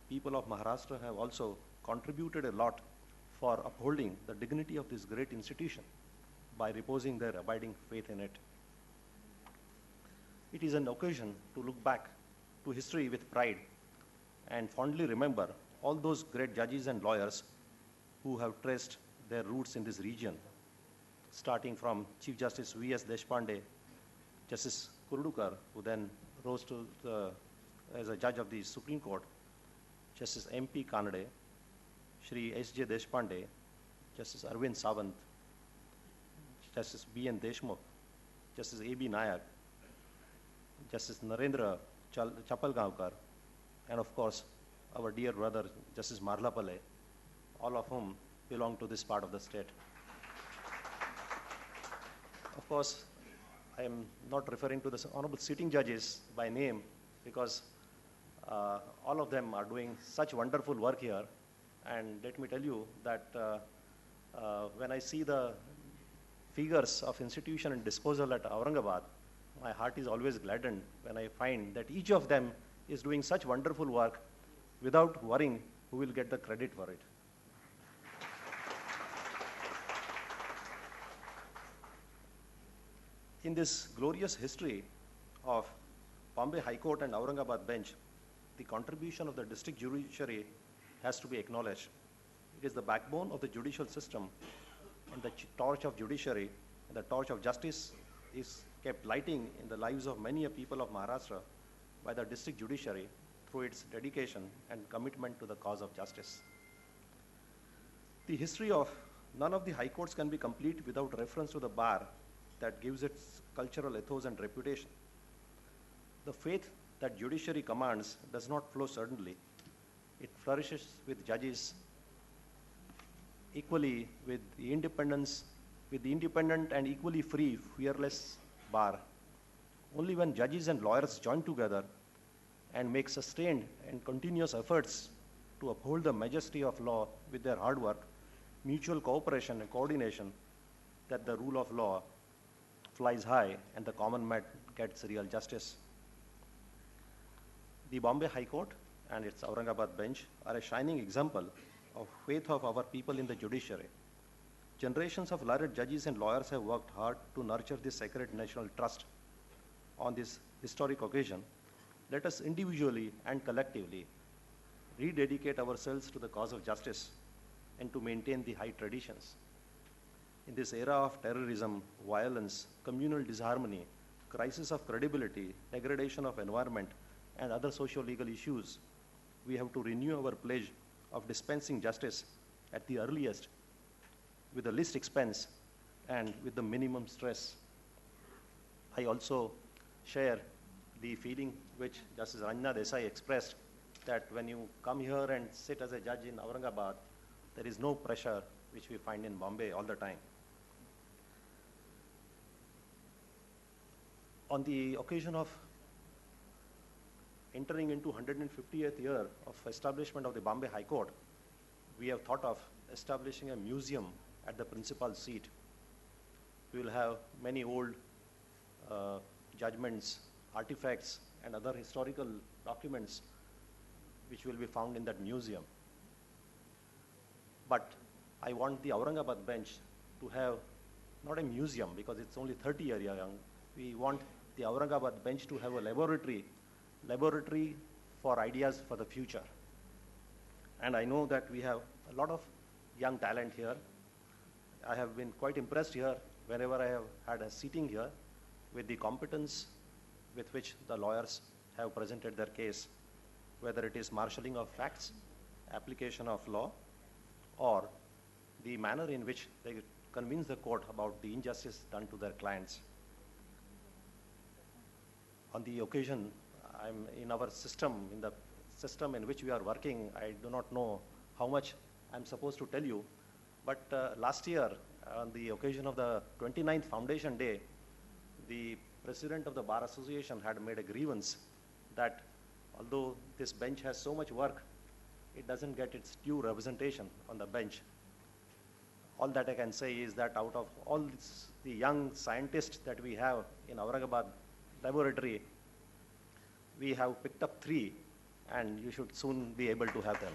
People of Maharashtra have also contributed a lot for upholding the dignity of this great institution by reposing their abiding faith in it. It is an occasion to look back to history with pride and fondly remember all those great judges and lawyers who have traced their roots in this region, starting from Chief Justice V.S. Deshpande, Justice Kurdukar, who then rose as a judge of the Supreme Court, Justice M.P. Kanade, Shri S.J. Deshpande, Justice Arvind Sawant, Justice B.N. Deshmukh, Justice A.B. Nayak, Justice Narendra Chapalgaonkar, and of course, our dear brother, Justice Marlapale, all of whom belong to this part of the state. Of course, I am not referring to the honorable sitting judges by name because all of them are doing such wonderful work here. And let me tell you that when I see the figures of institution and disposal at Aurangabad, my heart is always gladdened when I find that each of them is doing such wonderful work without worrying who will get the credit for it. In this glorious history of Bombay High Court and Aurangabad bench, the contribution of the district judiciary has to be acknowledged. It is the backbone of the judicial system, and the torch of judiciary and the torch of justice is kept lighting in the lives of many people of Maharashtra by the district judiciary through its dedication and commitment to the cause of justice. The history of none of the high courts can be complete without reference to the bar that gives its cultural ethos and reputation. The faith that judiciary commands does not flow suddenly. It flourishes with judges equally with the independent and equally free, fearless bar. Only when judges and lawyers join together and make sustained and continuous efforts to uphold the majesty of law with their hard work, mutual cooperation and coordination, that the rule of law flies high and the common man gets real justice. The Bombay High Court and its Aurangabad bench are a shining example of faith of our people in the judiciary. Generations of learned judges and lawyers have worked hard to nurture this sacred national trust. On this historic occasion, let us individually and collectively rededicate ourselves to the cause of justice and to maintain the high traditions. In this era of terrorism, violence, communal disharmony, crisis of credibility, degradation of environment, and other socio-legal issues, we have to renew our pledge of dispensing justice at the earliest, with the least expense, and with the minimum stress. I also share the feeling which Justice Ranjana Desai expressed, that when you come here and sit as a judge in Aurangabad, there is no pressure which we find in Bombay all the time. On the occasion of entering into 150th year of establishment of the Bombay High Court, we have thought of establishing a museum at the principal seat. We will have many old judgments, artifacts, and other historical documents which will be found in that museum. But I want the Aurangabad bench to have not a museum because it's only 30 years young. We want the Aurangabad bench to have a laboratory for ideas for the future. And I know that we have a lot of young talent here. I have been quite impressed here whenever I have had a sitting here with the competence with which the lawyers have presented their case, whether it is marshalling of facts, application of law, or the manner in which they convince the court about the injustice done to their clients. On the occasion, I'm in our system, in the system in which we are working, I do not know how much I'm supposed to tell you, but last year, on the occasion of the 29th Foundation Day, the president of the Bar Association had made a grievance that although this bench has so much work, it doesn't get its due representation on the bench. All that I can say is that out of all the young scientists that we have in Aurangabad laboratory, we have picked up 3, and you should soon be able to have them.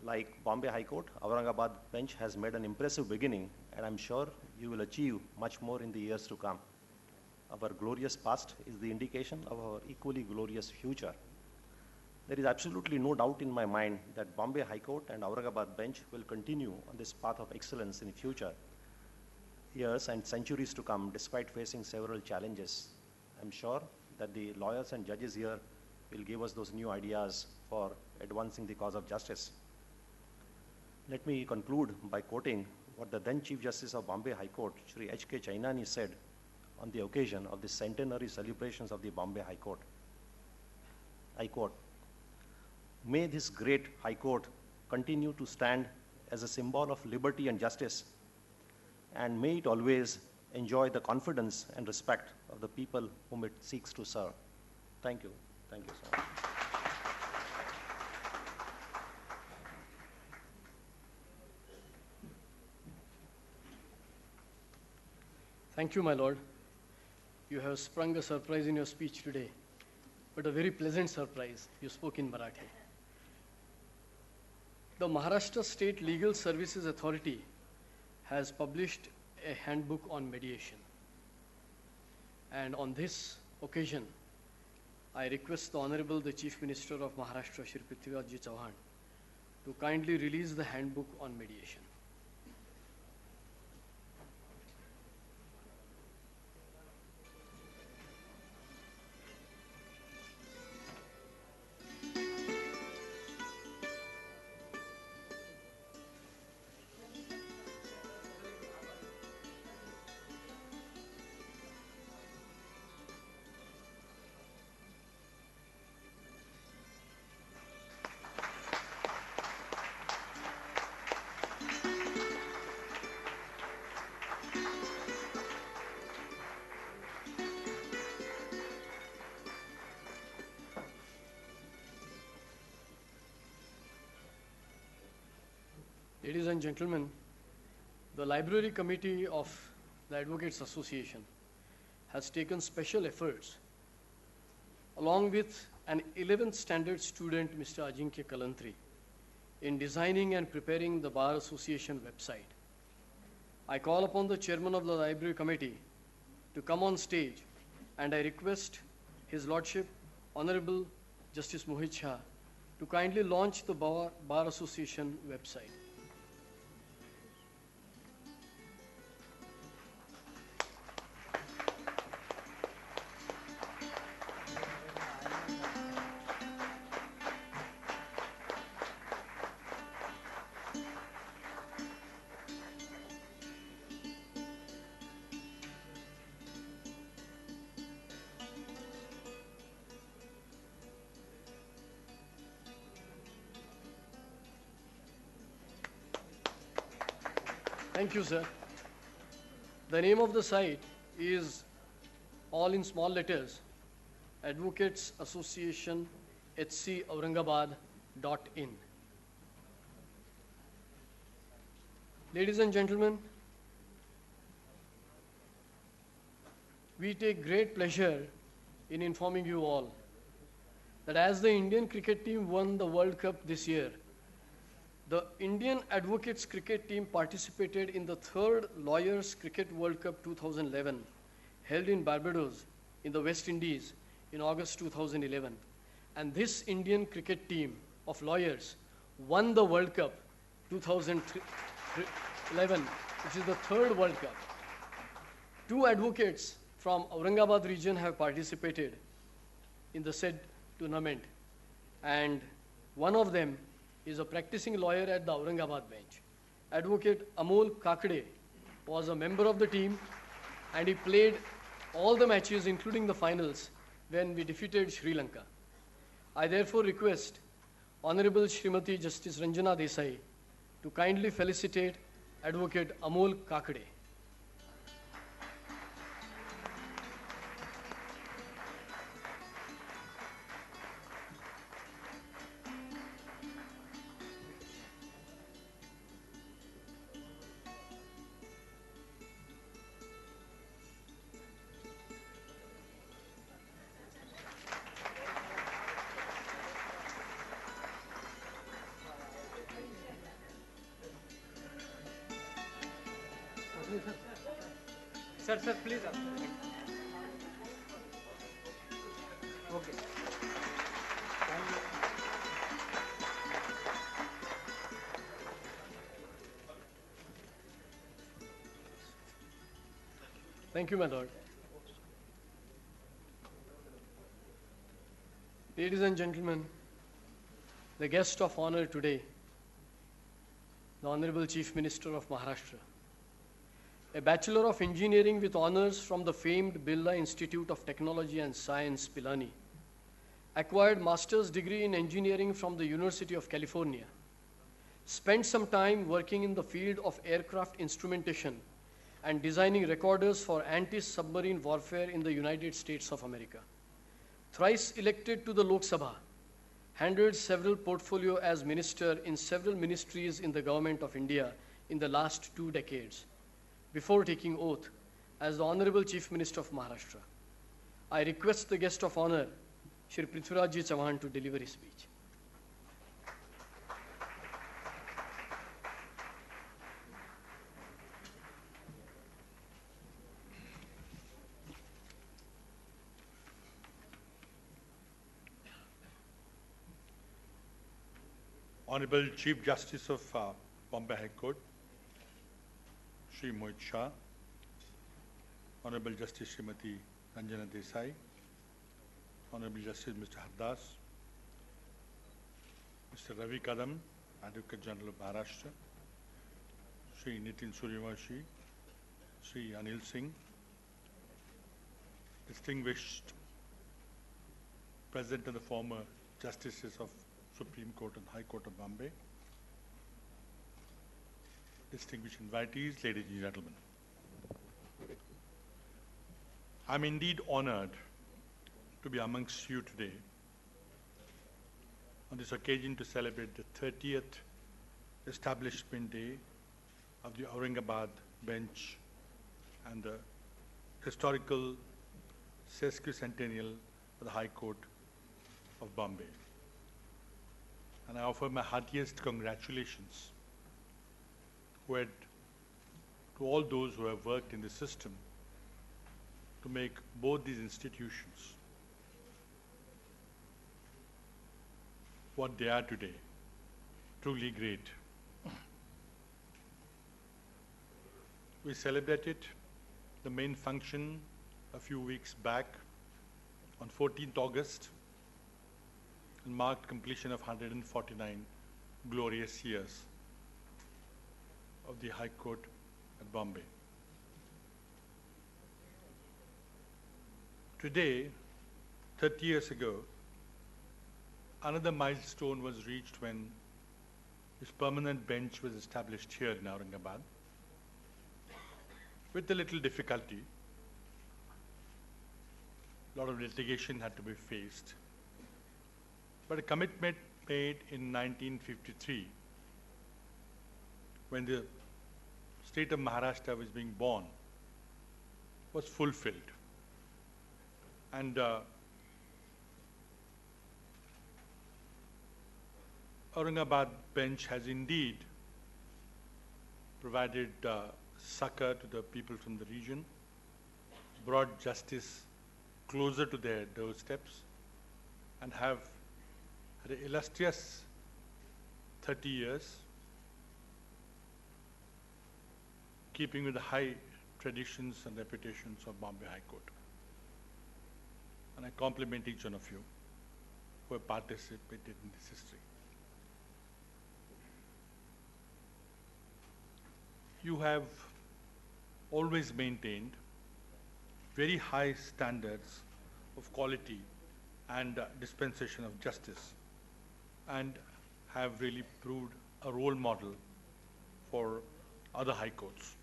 Like Bombay High Court, Aurangabad bench has made an impressive beginning, and I'm sure you will achieve much more in the years to come. Our glorious past is the indication of our equally glorious future. There is absolutely no doubt in my mind that Bombay High Court and Aurangabad bench will continue on this path of excellence in future years and centuries to come, despite facing several challenges. I'm sure that the lawyers and judges here will give us those new ideas for advancing the cause of justice. Let me conclude by quoting what the then Chief Justice of Bombay High Court, Shri H.K. Chainani, said on the occasion of the centenary celebrations of the Bombay High Court. I quote, "May this great High Court continue to stand as a symbol of liberty and justice, and may it always enjoy the confidence and respect of the people whom it seeks to serve." Thank you. Thank you so much. Thank you, my lord. You have sprung a surprise in your speech today, but a very pleasant surprise. You spoke in Marathi. The Maharashtra State Legal Services Authority has published a handbook on mediation. And on this occasion, I request the Honorable the Chief Minister of Maharashtra, Shri Prithviraj Chauhan, to kindly release the handbook on mediation. Ladies and gentlemen, the Library Committee of the Advocates Association has taken special efforts along with an 11th standard student, Mr. Ajinkya Kalantri, in designing and preparing the Bar Association website. I call upon the chairman of the Library Committee to come on stage, and I request His Lordship, Honorable Justice Mohit Shah, to kindly launch the Bar Association website. Thank you, sir. The name of the site is, all in small letters, Advocates Association HC Aurangabad.in. Ladies and gentlemen, we take great pleasure in informing you all that as the Indian cricket team won the World Cup this year, the Indian Advocates cricket team participated in the third Lawyers Cricket World Cup 2011 held in Barbados in the West Indies in August 2011. And this Indian cricket team of lawyers won the World Cup 2011, which is the third World Cup. Two advocates from Aurangabad region have participated in the said tournament, and one of them is a practicing lawyer at the Aurangabad bench. Advocate Amol Kakade was a member of the team, and he played all the matches, including the finals, when we defeated Sri Lanka. I therefore request Honorable Srimati Justice Ranjana Desai to kindly felicitate Advocate Amol Kakade. Sir, please. Okay. Thank you, my lord. Ladies and gentlemen, the guest of honor today, the Honorable Chief Minister of Maharashtra, a Bachelor of Engineering with honors from the famed Birla Institute of Technology and Science, Pilani, acquired master's degree in engineering from the University of California, spent some time working in the field of aircraft instrumentation and designing recorders for anti-submarine warfare in the United States of America. Thrice elected to the Lok Sabha, handled several portfolio as minister in several ministries in the government of India in the last 2 decades, before taking oath as the Honorable Chief Minister of Maharashtra. I request the guest of honor, Shri Prithviraj Chauhan, to deliver his speech. Honorable Chief Justice of Bombay High Court, Shri Mohit Shah, Honorable Justice Srimati Ranjana Desai, Honorable Justice Mr. Hardas, Mr. Ravi Kadam, Advocate General of Maharashtra, Shri Nitin Suryavanshi, Shri Anil Singh, distinguished President and the former Justices of Supreme Court and High Court of Bombay, distinguished invitees, ladies and gentlemen. I'm indeed honored to be amongst you today on this occasion to celebrate the 30th establishment day of the Aurangabad bench and the historical Sesquicentennial of the High Court of Bombay. And I offer my heartiest congratulations to all those who have worked in the system to make both these institutions what they are today, truly great. We celebrated the main function a few weeks back on 14th August and marked completion of 149 glorious years of the High Court at Bombay. Today, 30 years ago, another milestone was reached when this permanent bench was established here in Aurangabad. With a little difficulty, a lot of litigation had to be faced. But a commitment made in 1953, when the state of Maharashtra was being born, was fulfilled. And Aurangabad bench has indeed provided succor to the people from the region, brought justice closer to their doorsteps, and have had an illustrious 30 years, keeping with the high traditions and reputations of Bombay High Court. And I compliment each one of you who have participated in this history. You have always maintained very high standards of quality and dispensation of justice, and have really proved a role model for other high courts.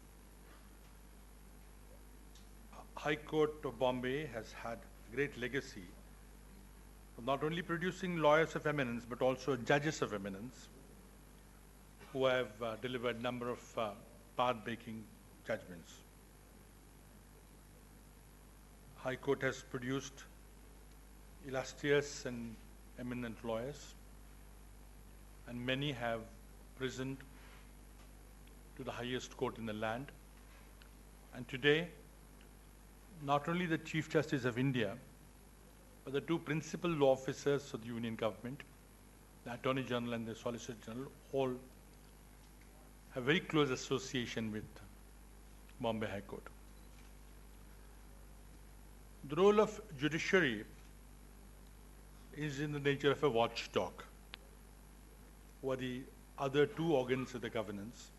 High Court of Bombay has had a great legacy of not only producing lawyers of eminence but also judges of eminence who have delivered a number of path-breaking judgments. High Court has produced illustrious and eminent lawyers, and many have risen to the highest court in the land. And today, not only the Chief Justice of India, but the two principal law officers of the Union government, the Attorney General and the Solicitor General, all have very close association with Bombay High Court. The role of judiciary is in the nature of a watchdog over the other two organs of the governance,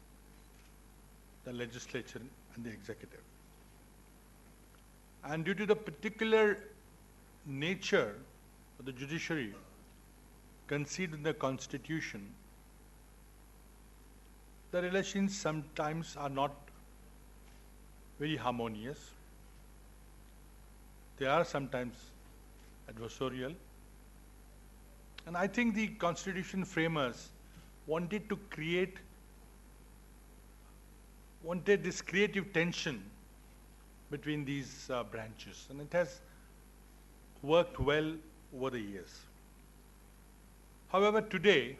the legislature and the executive. And due to the particular nature of the judiciary conceived in the Constitution, the relations sometimes are not very harmonious. They are sometimes adversarial. And I think the Constitution framers wanted this creative tension between these branches, and it has worked well over the years. However, today,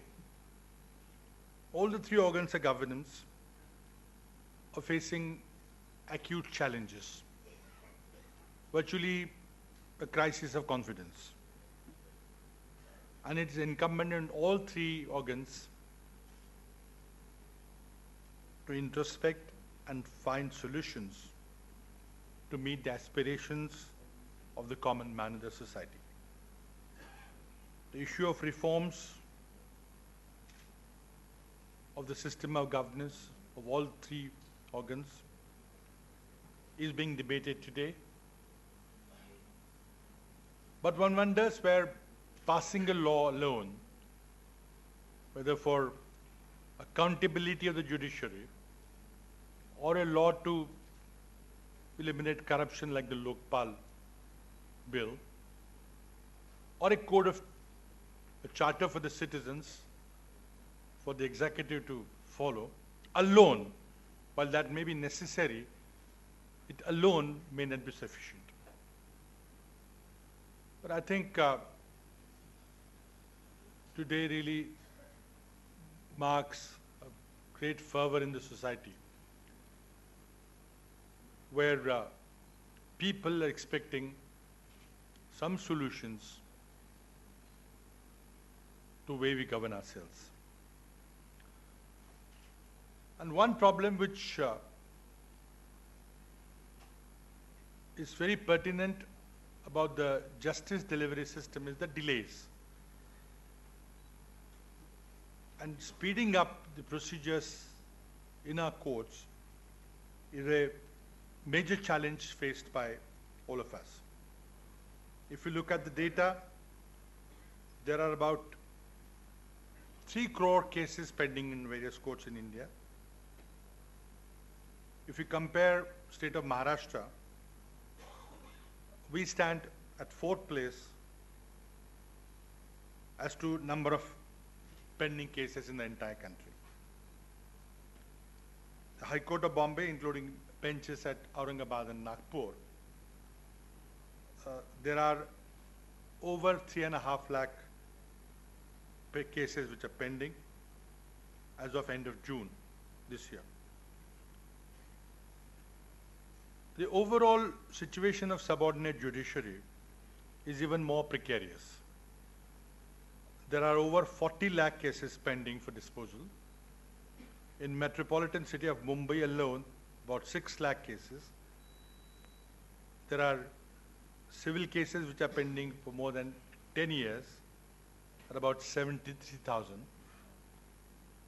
all the three organs of governance are facing acute challenges, virtually a crisis of confidence. And it is incumbent on all three organs to introspect and find solutions to meet the aspirations of the common man of the society. The issue of reforms of the system of governance of all three organs is being debated today. But one wonders where passing a law alone, whether for accountability of the judiciary or a law to eliminate corruption like the Lokpal bill, or a charter for the citizens for the executive to follow, alone, while that may be necessary, it alone may not be sufficient. But I think today really marks a great fervor in the society, where people are expecting some solutions to the way we govern ourselves. And one problem which is very pertinent about the justice delivery system is the delays. And speeding up the procedures in our courts is a major challenge faced by all of us. If you look at the data, there are about 3 crore cases pending in various courts in India. If you compare state of Maharashtra, we stand at 4th place as to number of pending cases in the entire country. The High Court of Bombay, including benches at Aurangabad and Nagpur, there are over 3.5 lakh cases which are pending as of end of June this year. The overall situation of subordinate judiciary is even more precarious. There are over 40 lakh cases pending for disposal. In metropolitan city of Mumbai alone, about 6 lakh cases. There are civil cases which are pending for more than 10 years at about 73,000.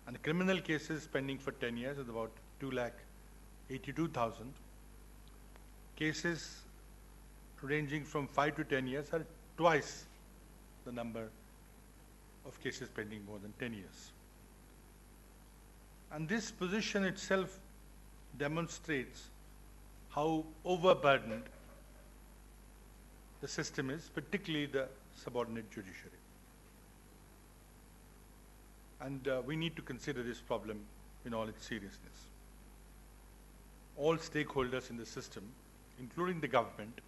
And criminal cases pending for 10 years at about 2,82,000. Cases ranging from 5 to 10 years are twice the number of cases pending more than 10 years. And this position itself demonstrates how overburdened the system is, particularly the subordinate judiciary. And we need to consider this problem in all its seriousness. All stakeholders in the system, including the government,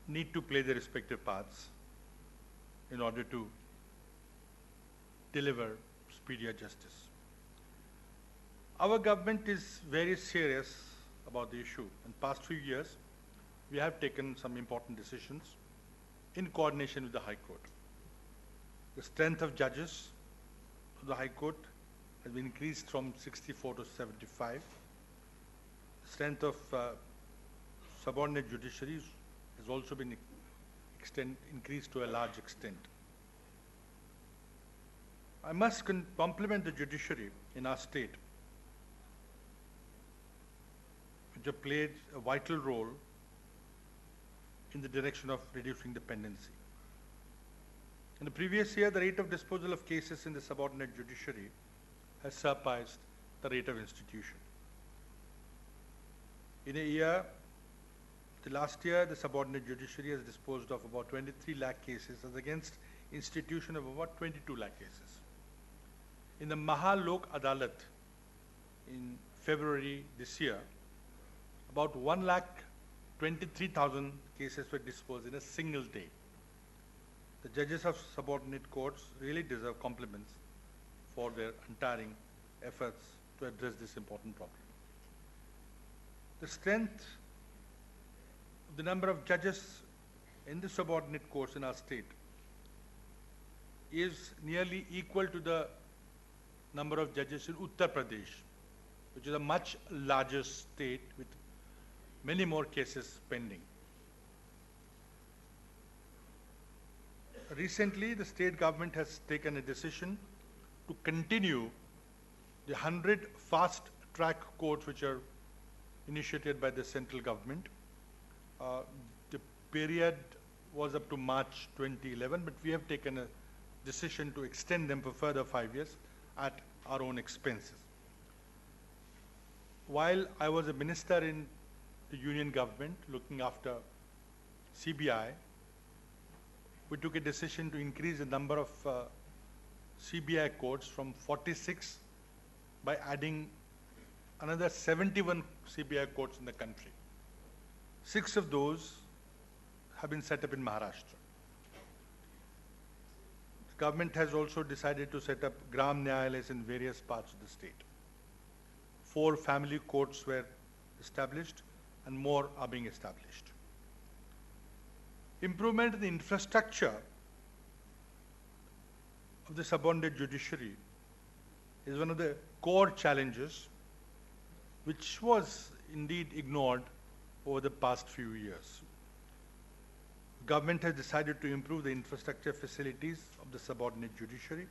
need to play their respective parts in order to deliver speedier justice. Our government is very serious about the issue. In the past few years, we have taken some important decisions in coordination with the High Court. The strength of judges of the High Court has been increased from 64 to 75. The strength of subordinate judiciaries has also been increased to a large extent. I must compliment the judiciary in our state, which have played a vital role in the direction of reducing dependency. In the previous year, the rate of disposal of cases in the subordinate judiciary has surpassed the rate of institution. In a year, the last year, the subordinate judiciary has disposed of about 23 lakh cases as against institution of about 22 lakh cases. In the Mahalok Adalat in February this year, about 1,23,000 cases were disposed in a single day. The judges of subordinate courts really deserve compliments for their untiring efforts to address this important problem. The strength of the number of judges in the subordinate courts in our state is nearly equal to the number of judges in Uttar Pradesh, which is a much larger state with many more cases pending. Recently, the state government has taken a decision to continue the 100 fast-track courts which are initiated by the central government. The period was up to March 2011, but we have taken a decision to extend them for further 5 years at our own expenses. While I was a minister in the union government looking after CBI, we took a decision to increase the number of CBI courts from 46 by adding another 71 CBI courts in the country. 6 of those have been set up in Maharashtra. The government has also decided to set up Gram Nyayalayas in various parts of the state. 4 family courts were established and more are being established. Improvement in the infrastructure of the subordinate judiciary is one of the core challenges which was indeed ignored over the past few years. The government has decided to improve the infrastructure facilities of the subordinate judiciary.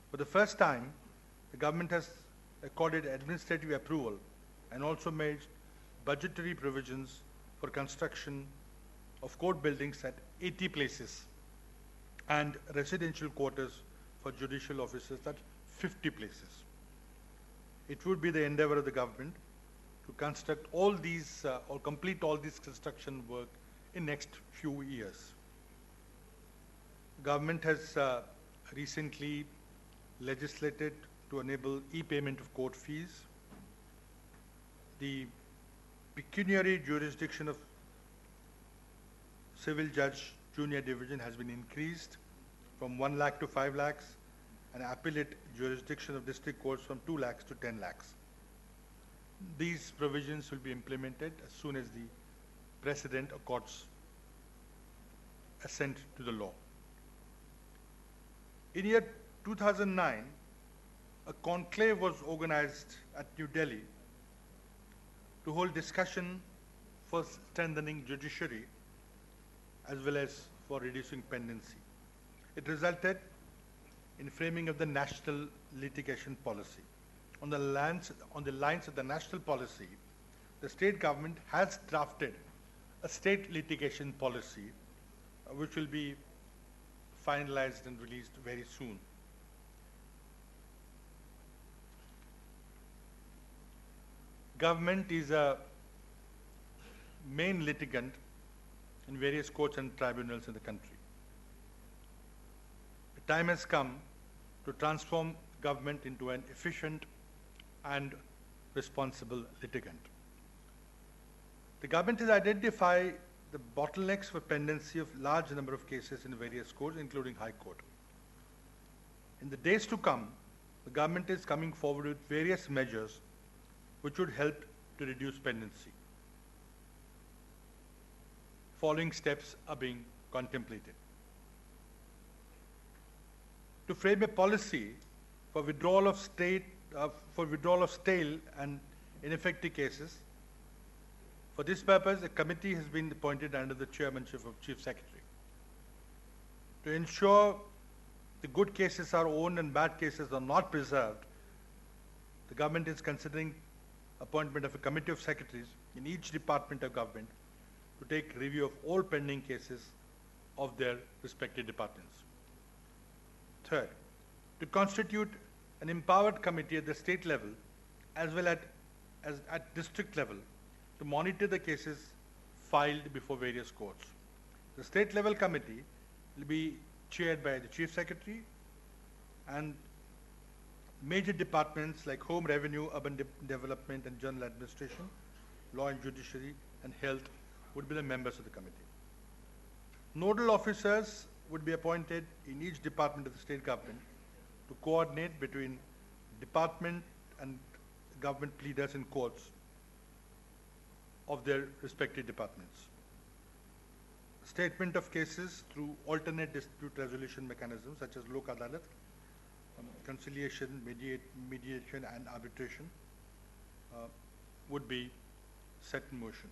For the first time, the government has accorded administrative approval and also made budgetary provisions for construction of court buildings at 80 places and residential quarters for judicial officers at 50 places. It would be the endeavor of the government to construct all these or complete all this construction work in next few years. The government has recently legislated to enable e-payment of court fees. The pecuniary jurisdiction of civil judge junior division has been increased from 1 lakh to 5 lakhs, and appellate jurisdiction of district courts from 2 lakhs to 10 lakhs. These provisions will be implemented as soon as the President accords assent to the law. In year 2009, a conclave was organized at New Delhi to hold discussion for strengthening judiciary as well as for reducing pendency. It resulted in framing of the national litigation policy. On the lines of the national policy, the state government has drafted a state litigation policy which will be finalized and released very soon. Government is a main litigant in various courts and tribunals in the country. The time has come to transform government into an efficient and responsible litigant. The government has identified the bottlenecks for pendency of large number of cases in various courts, including High Court. In the days to come, the government is coming forward with various measures which would help to reduce pendency. Following steps are being contemplated. To frame a policy for withdrawal of stale and ineffective cases, for this purpose, a committee has been appointed under the chairmanship of Chief Secretary. To ensure the good cases are owned and bad cases are not preserved, the government is considering appointment of a committee of secretaries in each department of government to take review of all pending cases of their respective departments. Third, to constitute an empowered committee at the state level as well as at district level to monitor the cases filed before various courts. The state level committee will be chaired by the Chief Secretary, and major departments like Home, Revenue, Urban Development and General Administration, Law and Judiciary and Health would be the members of the committee. Nodal officers would be appointed in each department of the state government to coordinate between department and government pleaders in courts of their respective departments. Statement of cases through alternate dispute resolution mechanisms such as Lok Adalat, conciliation, mediation and arbitration would be set in motion.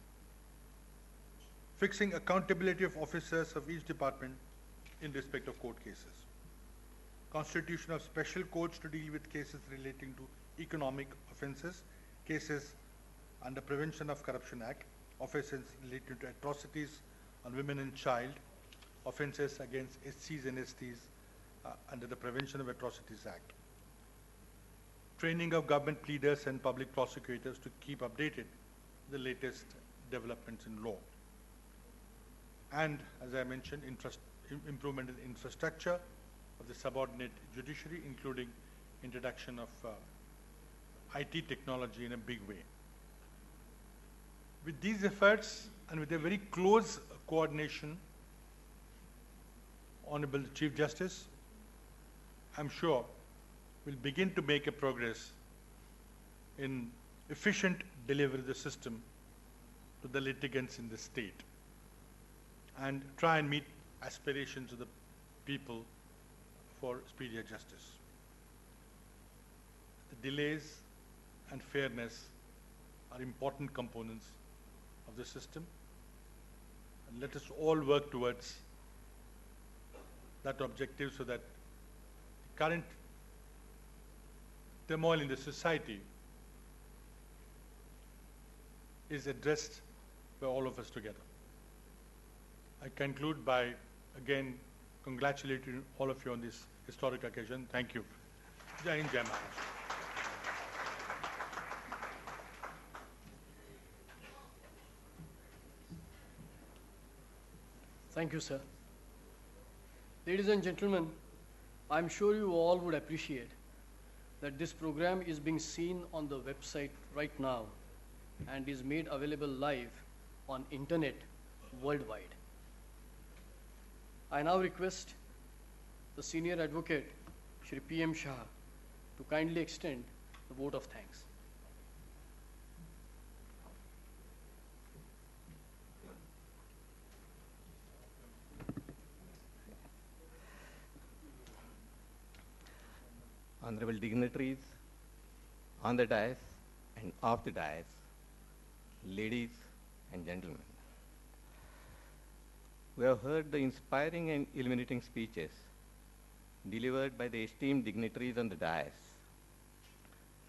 Fixing accountability of officers of each department in respect of court cases. Constitution of special courts to deal with cases relating to economic offences, cases under Prevention of Corruption Act, offences related to atrocities on women and child, offences against SCs and STs under the Prevention of Atrocities Act. Training of government pleaders and public prosecutors to keep updated the latest developments in law. And as I mentioned, improvement in infrastructure of the subordinate judiciary, including introduction of IT technology in a big way. With these efforts and with a very close coordination, Honorable Chief Justice, I'm sure we'll begin to make a progress in efficient delivery of the system to the litigants in the state and try and meet aspirations of the people for speedier justice. The delays and fairness are important components of the system, and let us all work towards that objective so that the current turmoil in the society is addressed by all of us together. I conclude by again congratulating all of you on this historic occasion. Thank you. Jai Hind, Jai Maharashtra. Thank you, sir. Ladies and gentlemen, I'm sure you all would appreciate that this program is being seen on the website right now, and is made available live on internet worldwide. I now request the senior advocate, Shri P.M. Shah, to kindly extend the vote of thanks. Honorable dignitaries on the dais and off the dais, ladies and gentlemen. We have heard the inspiring and illuminating speeches delivered by the esteemed dignitaries on the dais.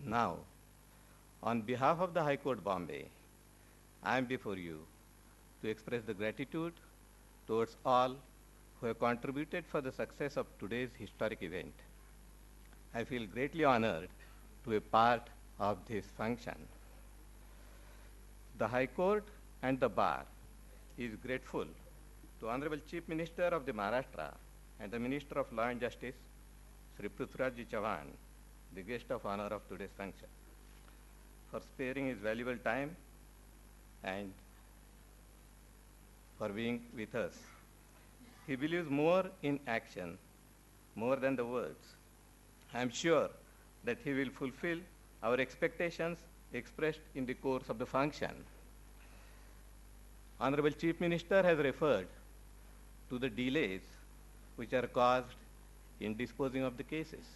Now, on behalf of the High Court Bombay, I am before you to express the gratitude towards all who have contributed for the success of today's historic event. I feel greatly honored to be a part of this function. The High Court and the Bar is grateful to Honorable Chief Minister of the Maharashtra and the Minister of Law and Justice, Sri Prithviraj Chauhan, the guest of honor of today's function, for sparing his valuable time and for being with us. He believes more in action, more than the words. I am sure that he will fulfill our expectations expressed in the course of the function. Honorable Chief Minister has referred to the delays which are caused in disposing of the cases.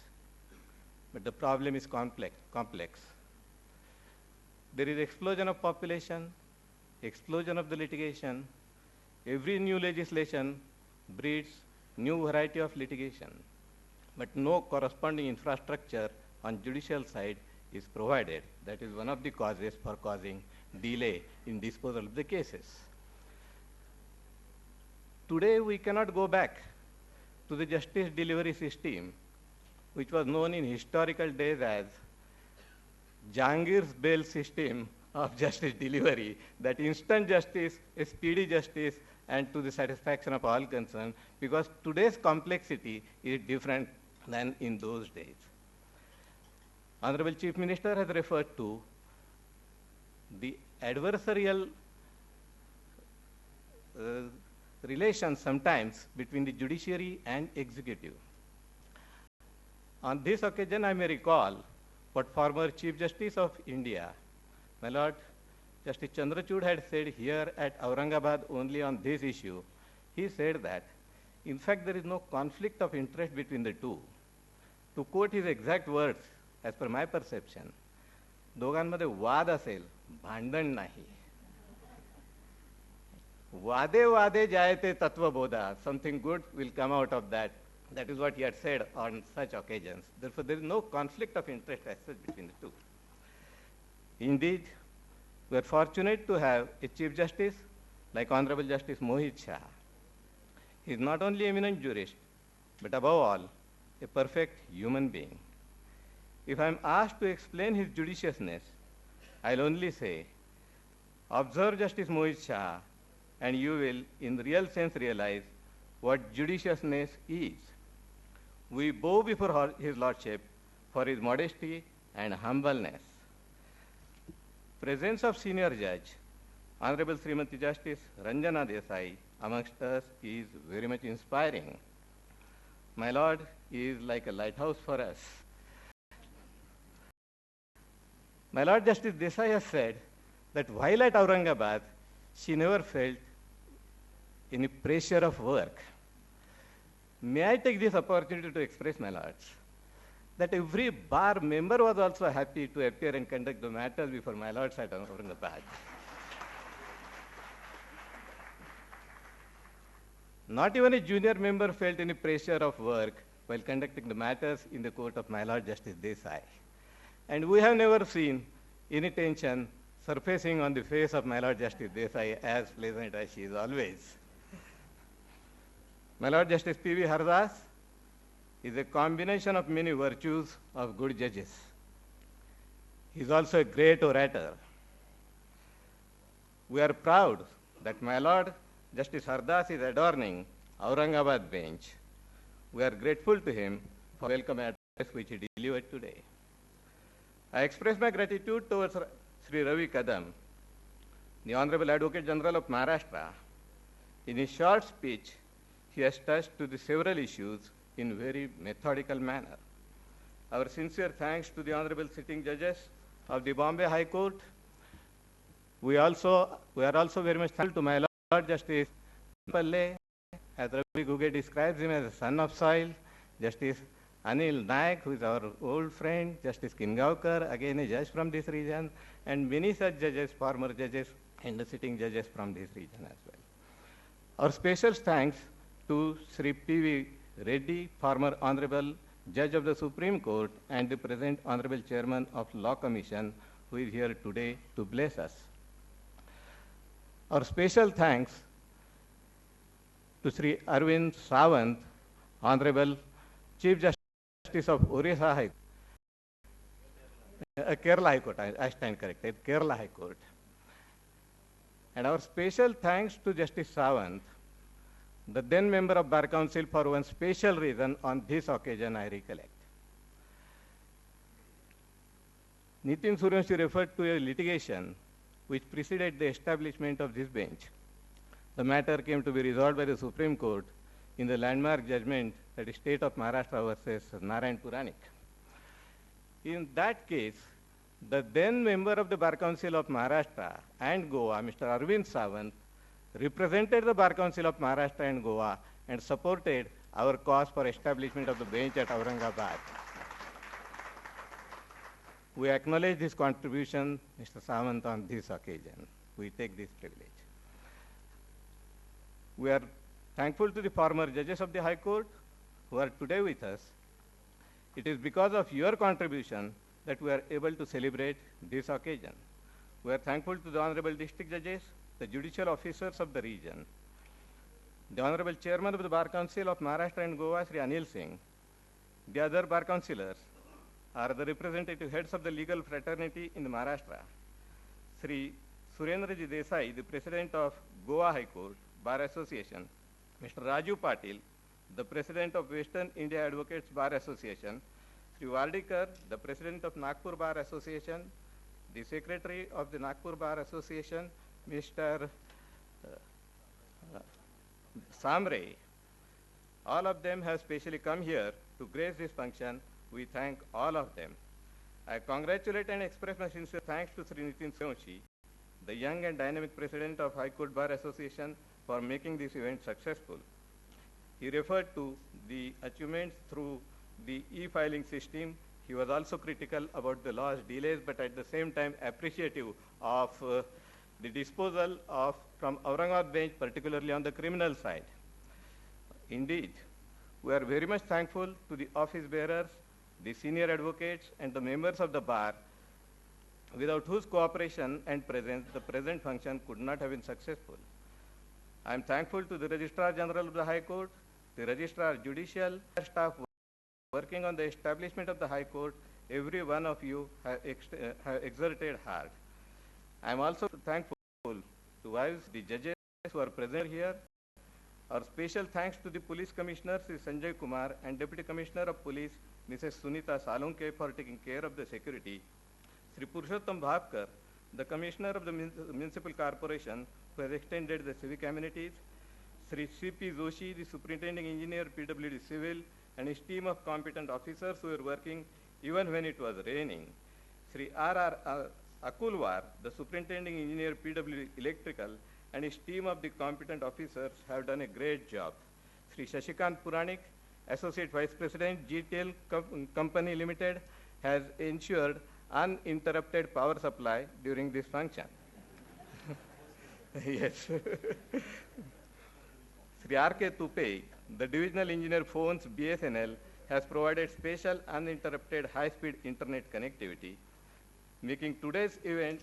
But the problem is complex. There is explosion of population, explosion of the litigation. Every new legislation breeds new variety of litigation, but no corresponding infrastructure on judicial side is provided. That is one of the causes for causing delay in disposal of the cases. Today we cannot go back to the justice delivery system, which was known in historical days as Jahangir's bail system of justice delivery, that instant justice, a speedy justice, and to the satisfaction of all concerned, because today's complexity is different than in those days. Honorable Chief Minister has referred to the adversarial relations sometimes between the judiciary and executive. On this occasion, I may recall what former Chief Justice of India, my Lord Justice Chandrachud, had said here at Aurangabad only on this issue. He said that, in fact, there is no conflict of interest between the two. To quote his exact words, as per my perception, दोघांमध्ये वाद असेल, भांडण नाही. वादे वादे जायते तत्वबोधा, something good will come out of that. That is what he had said on such occasions. Therefore, there is no conflict of interest as such between the two. Indeed, we are fortunate to have a Chief Justice like Honorable Justice Mohit Shah. He is not only an eminent jurist, but above all, a perfect human being. If I am asked to explain his judiciousness, I'll only say, observe Justice Mohit Shah, and you will, in real sense, realize what judiciousness is. We bow before His Lordship for his modesty and humbleness. Presence of senior judge, Honorable Srimati Justice Ranjana Desai, amongst us is very much inspiring. My Lord is like a lighthouse for us. My Lord Justice Desai has said that while at Aurangabad, she never felt any pressure of work. May I take this opportunity to express, my lords, that every bar member was also happy to appear and conduct the matters before my lords at Aurangabad. Not even a junior member felt any pressure of work while conducting the matters in the court of my Lord Justice Desai. And we have never seen any tension surfacing on the face of my Lord Justice Desai, as pleasant as she is always. My Lord Justice P.V. Hardas is a combination of many virtues of good judges. He is also a great orator. We are proud that my Lord Justice Hardas is adorning Aurangabad bench. We are grateful to him for the welcome address which he delivered today. I express my gratitude towards Sri Ravi Kadam, the Honorable Advocate General of Maharashtra, in his short speech, he has touched to the several issues in very methodical manner. Our sincere thanks to the Honorable sitting judges of the Bombay High Court. We are also very much thankful to my Lord Justice Palle, as Ravi Guge describes him as a son of soil, Justice Anil Naik, who is our old friend, Justice Kingaukar, again a judge from this region, and many such judges, former judges, and the sitting judges from this region as well. Our special thanks to Sri P.V. Reddy, former Honorable Judge of the Supreme Court and the present Honorable Chairman of Law Commission, who is here today to bless us. Our special thanks to Sri Arvind Sawant, Honorable Chief Justice of Orissa High Kerala High Court, I stand corrected, Kerala High Court. And our special thanks to Justice Sawant, the then member of Bar Council, for one special reason on this occasion I recollect. Nitin Suryanshi referred to a litigation which preceded the establishment of this bench. The matter came to be resolved by the Supreme Court in the landmark judgment, that is State of Maharashtra versus Narayan Puranik. In that case, the then member of the Bar Council of Maharashtra and Goa, Mr. Arvind Sawant, represented the Bar Council of Maharashtra and Goa and supported our cause for establishment of the bench at Aurangabad. We acknowledge his contribution, Mr. Sawant, on this occasion. We take this privilege. We are thankful to the former judges of the High Court who are today with us. It is because of your contribution that we are able to celebrate this occasion. We are thankful to the Honorable District Judges, the judicial officers of the region, the Honorable Chairman of the Bar Council of Maharashtra and Goa, Sri Anil Singh. The other Bar Councillors are the representative heads of the legal fraternity in Maharashtra. Sri Surendraji Desai, the President of Goa High Court Bar Association, Mr. Raju Patil, the President of Western India Advocates Bar Association, Sri Wardikar, the President of Nagpur Bar Association, the Secretary of the Nagpur Bar Association, Mr. Samre. All of them have specially come here to grace this function. We thank all of them. I congratulate and express my sincere thanks to Sri Nitin Suryanshi, the young and dynamic President of High Court Bar Association, for making this event successful. He referred to the achievements through the e-filing system. He was also critical about the law's delays, but at the same time appreciative of the disposal of from Aurangabad bench, particularly on the criminal side. Indeed, we are very much thankful to the office bearers, the senior advocates, and the members of the bar, without whose cooperation and presence the present function could not have been successful. I am thankful to the Registrar General of the High Court, the Registrar Judicial staff working on the establishment of the High Court. Every one of you have exerted hard. I am also thankful to the judges who are present here. Our special thanks to the Police Commissioner, Sri Sanjay Kumar, and Deputy Commissioner of Police, Mrs. Sunita Salunke, for taking care of the security. Sri Purushottam Bhavkar, the Commissioner of the Municipal Corporation, who has extended the civic amenities. Sri C.P. Joshi, the Superintending Engineer, PWD Civil, and his team of competent officers who were working even when it was raining. Sri R.R. Akulwar, the Superintending Engineer, PWD Electrical, and his team of the competent officers have done a great job. Sri Sesquicentennial Puranik, Associate Vice President, GTL Company Limited, has ensured uninterrupted power supply during this function. Yes. Sri R.K. Tupe, the Divisional Engineer Phones, BSNL, has provided special uninterrupted high-speed internet connectivity, making today's event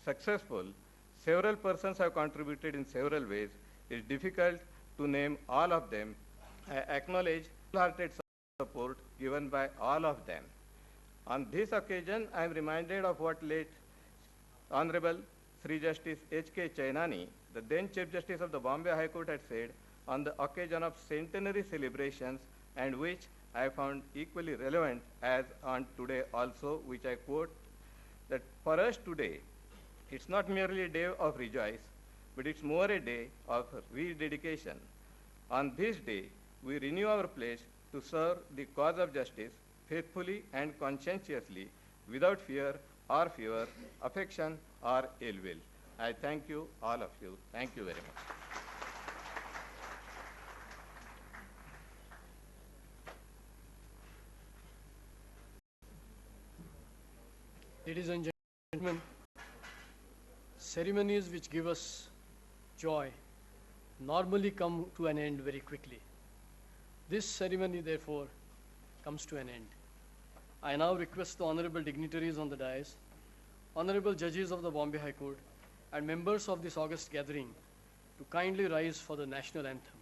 successful. Several persons have contributed in several ways. It's difficult to name all of them. I acknowledge wholehearted support given by all of them. On this occasion, I am reminded of what late Honorable Sri Justice H.K. Chainani, the then Chief Justice of the Bombay High Court, had said on the occasion of centenary celebrations, and which I found equally relevant as on today also, which I quote, that for us today, It's not merely a day of rejoice, but it's more a day of rededication. On this day, we renew our pledge to serve the cause of justice faithfully and conscientiously, without fear or favor, affection or ill will. I thank you, all of you. Thank you very much. Ladies and gentlemen, ceremonies which give us joy normally come to an end very quickly. This ceremony, therefore, comes to an end. I now request the honorable dignitaries on the dais, honorable judges of the Bombay High Court, and members of this august gathering to kindly rise for the national anthem.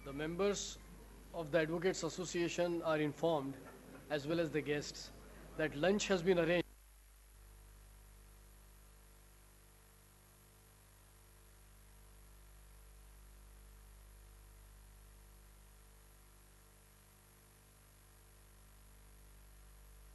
The members of the Advocates Association are informed, as well as the guests, that lunch has been arranged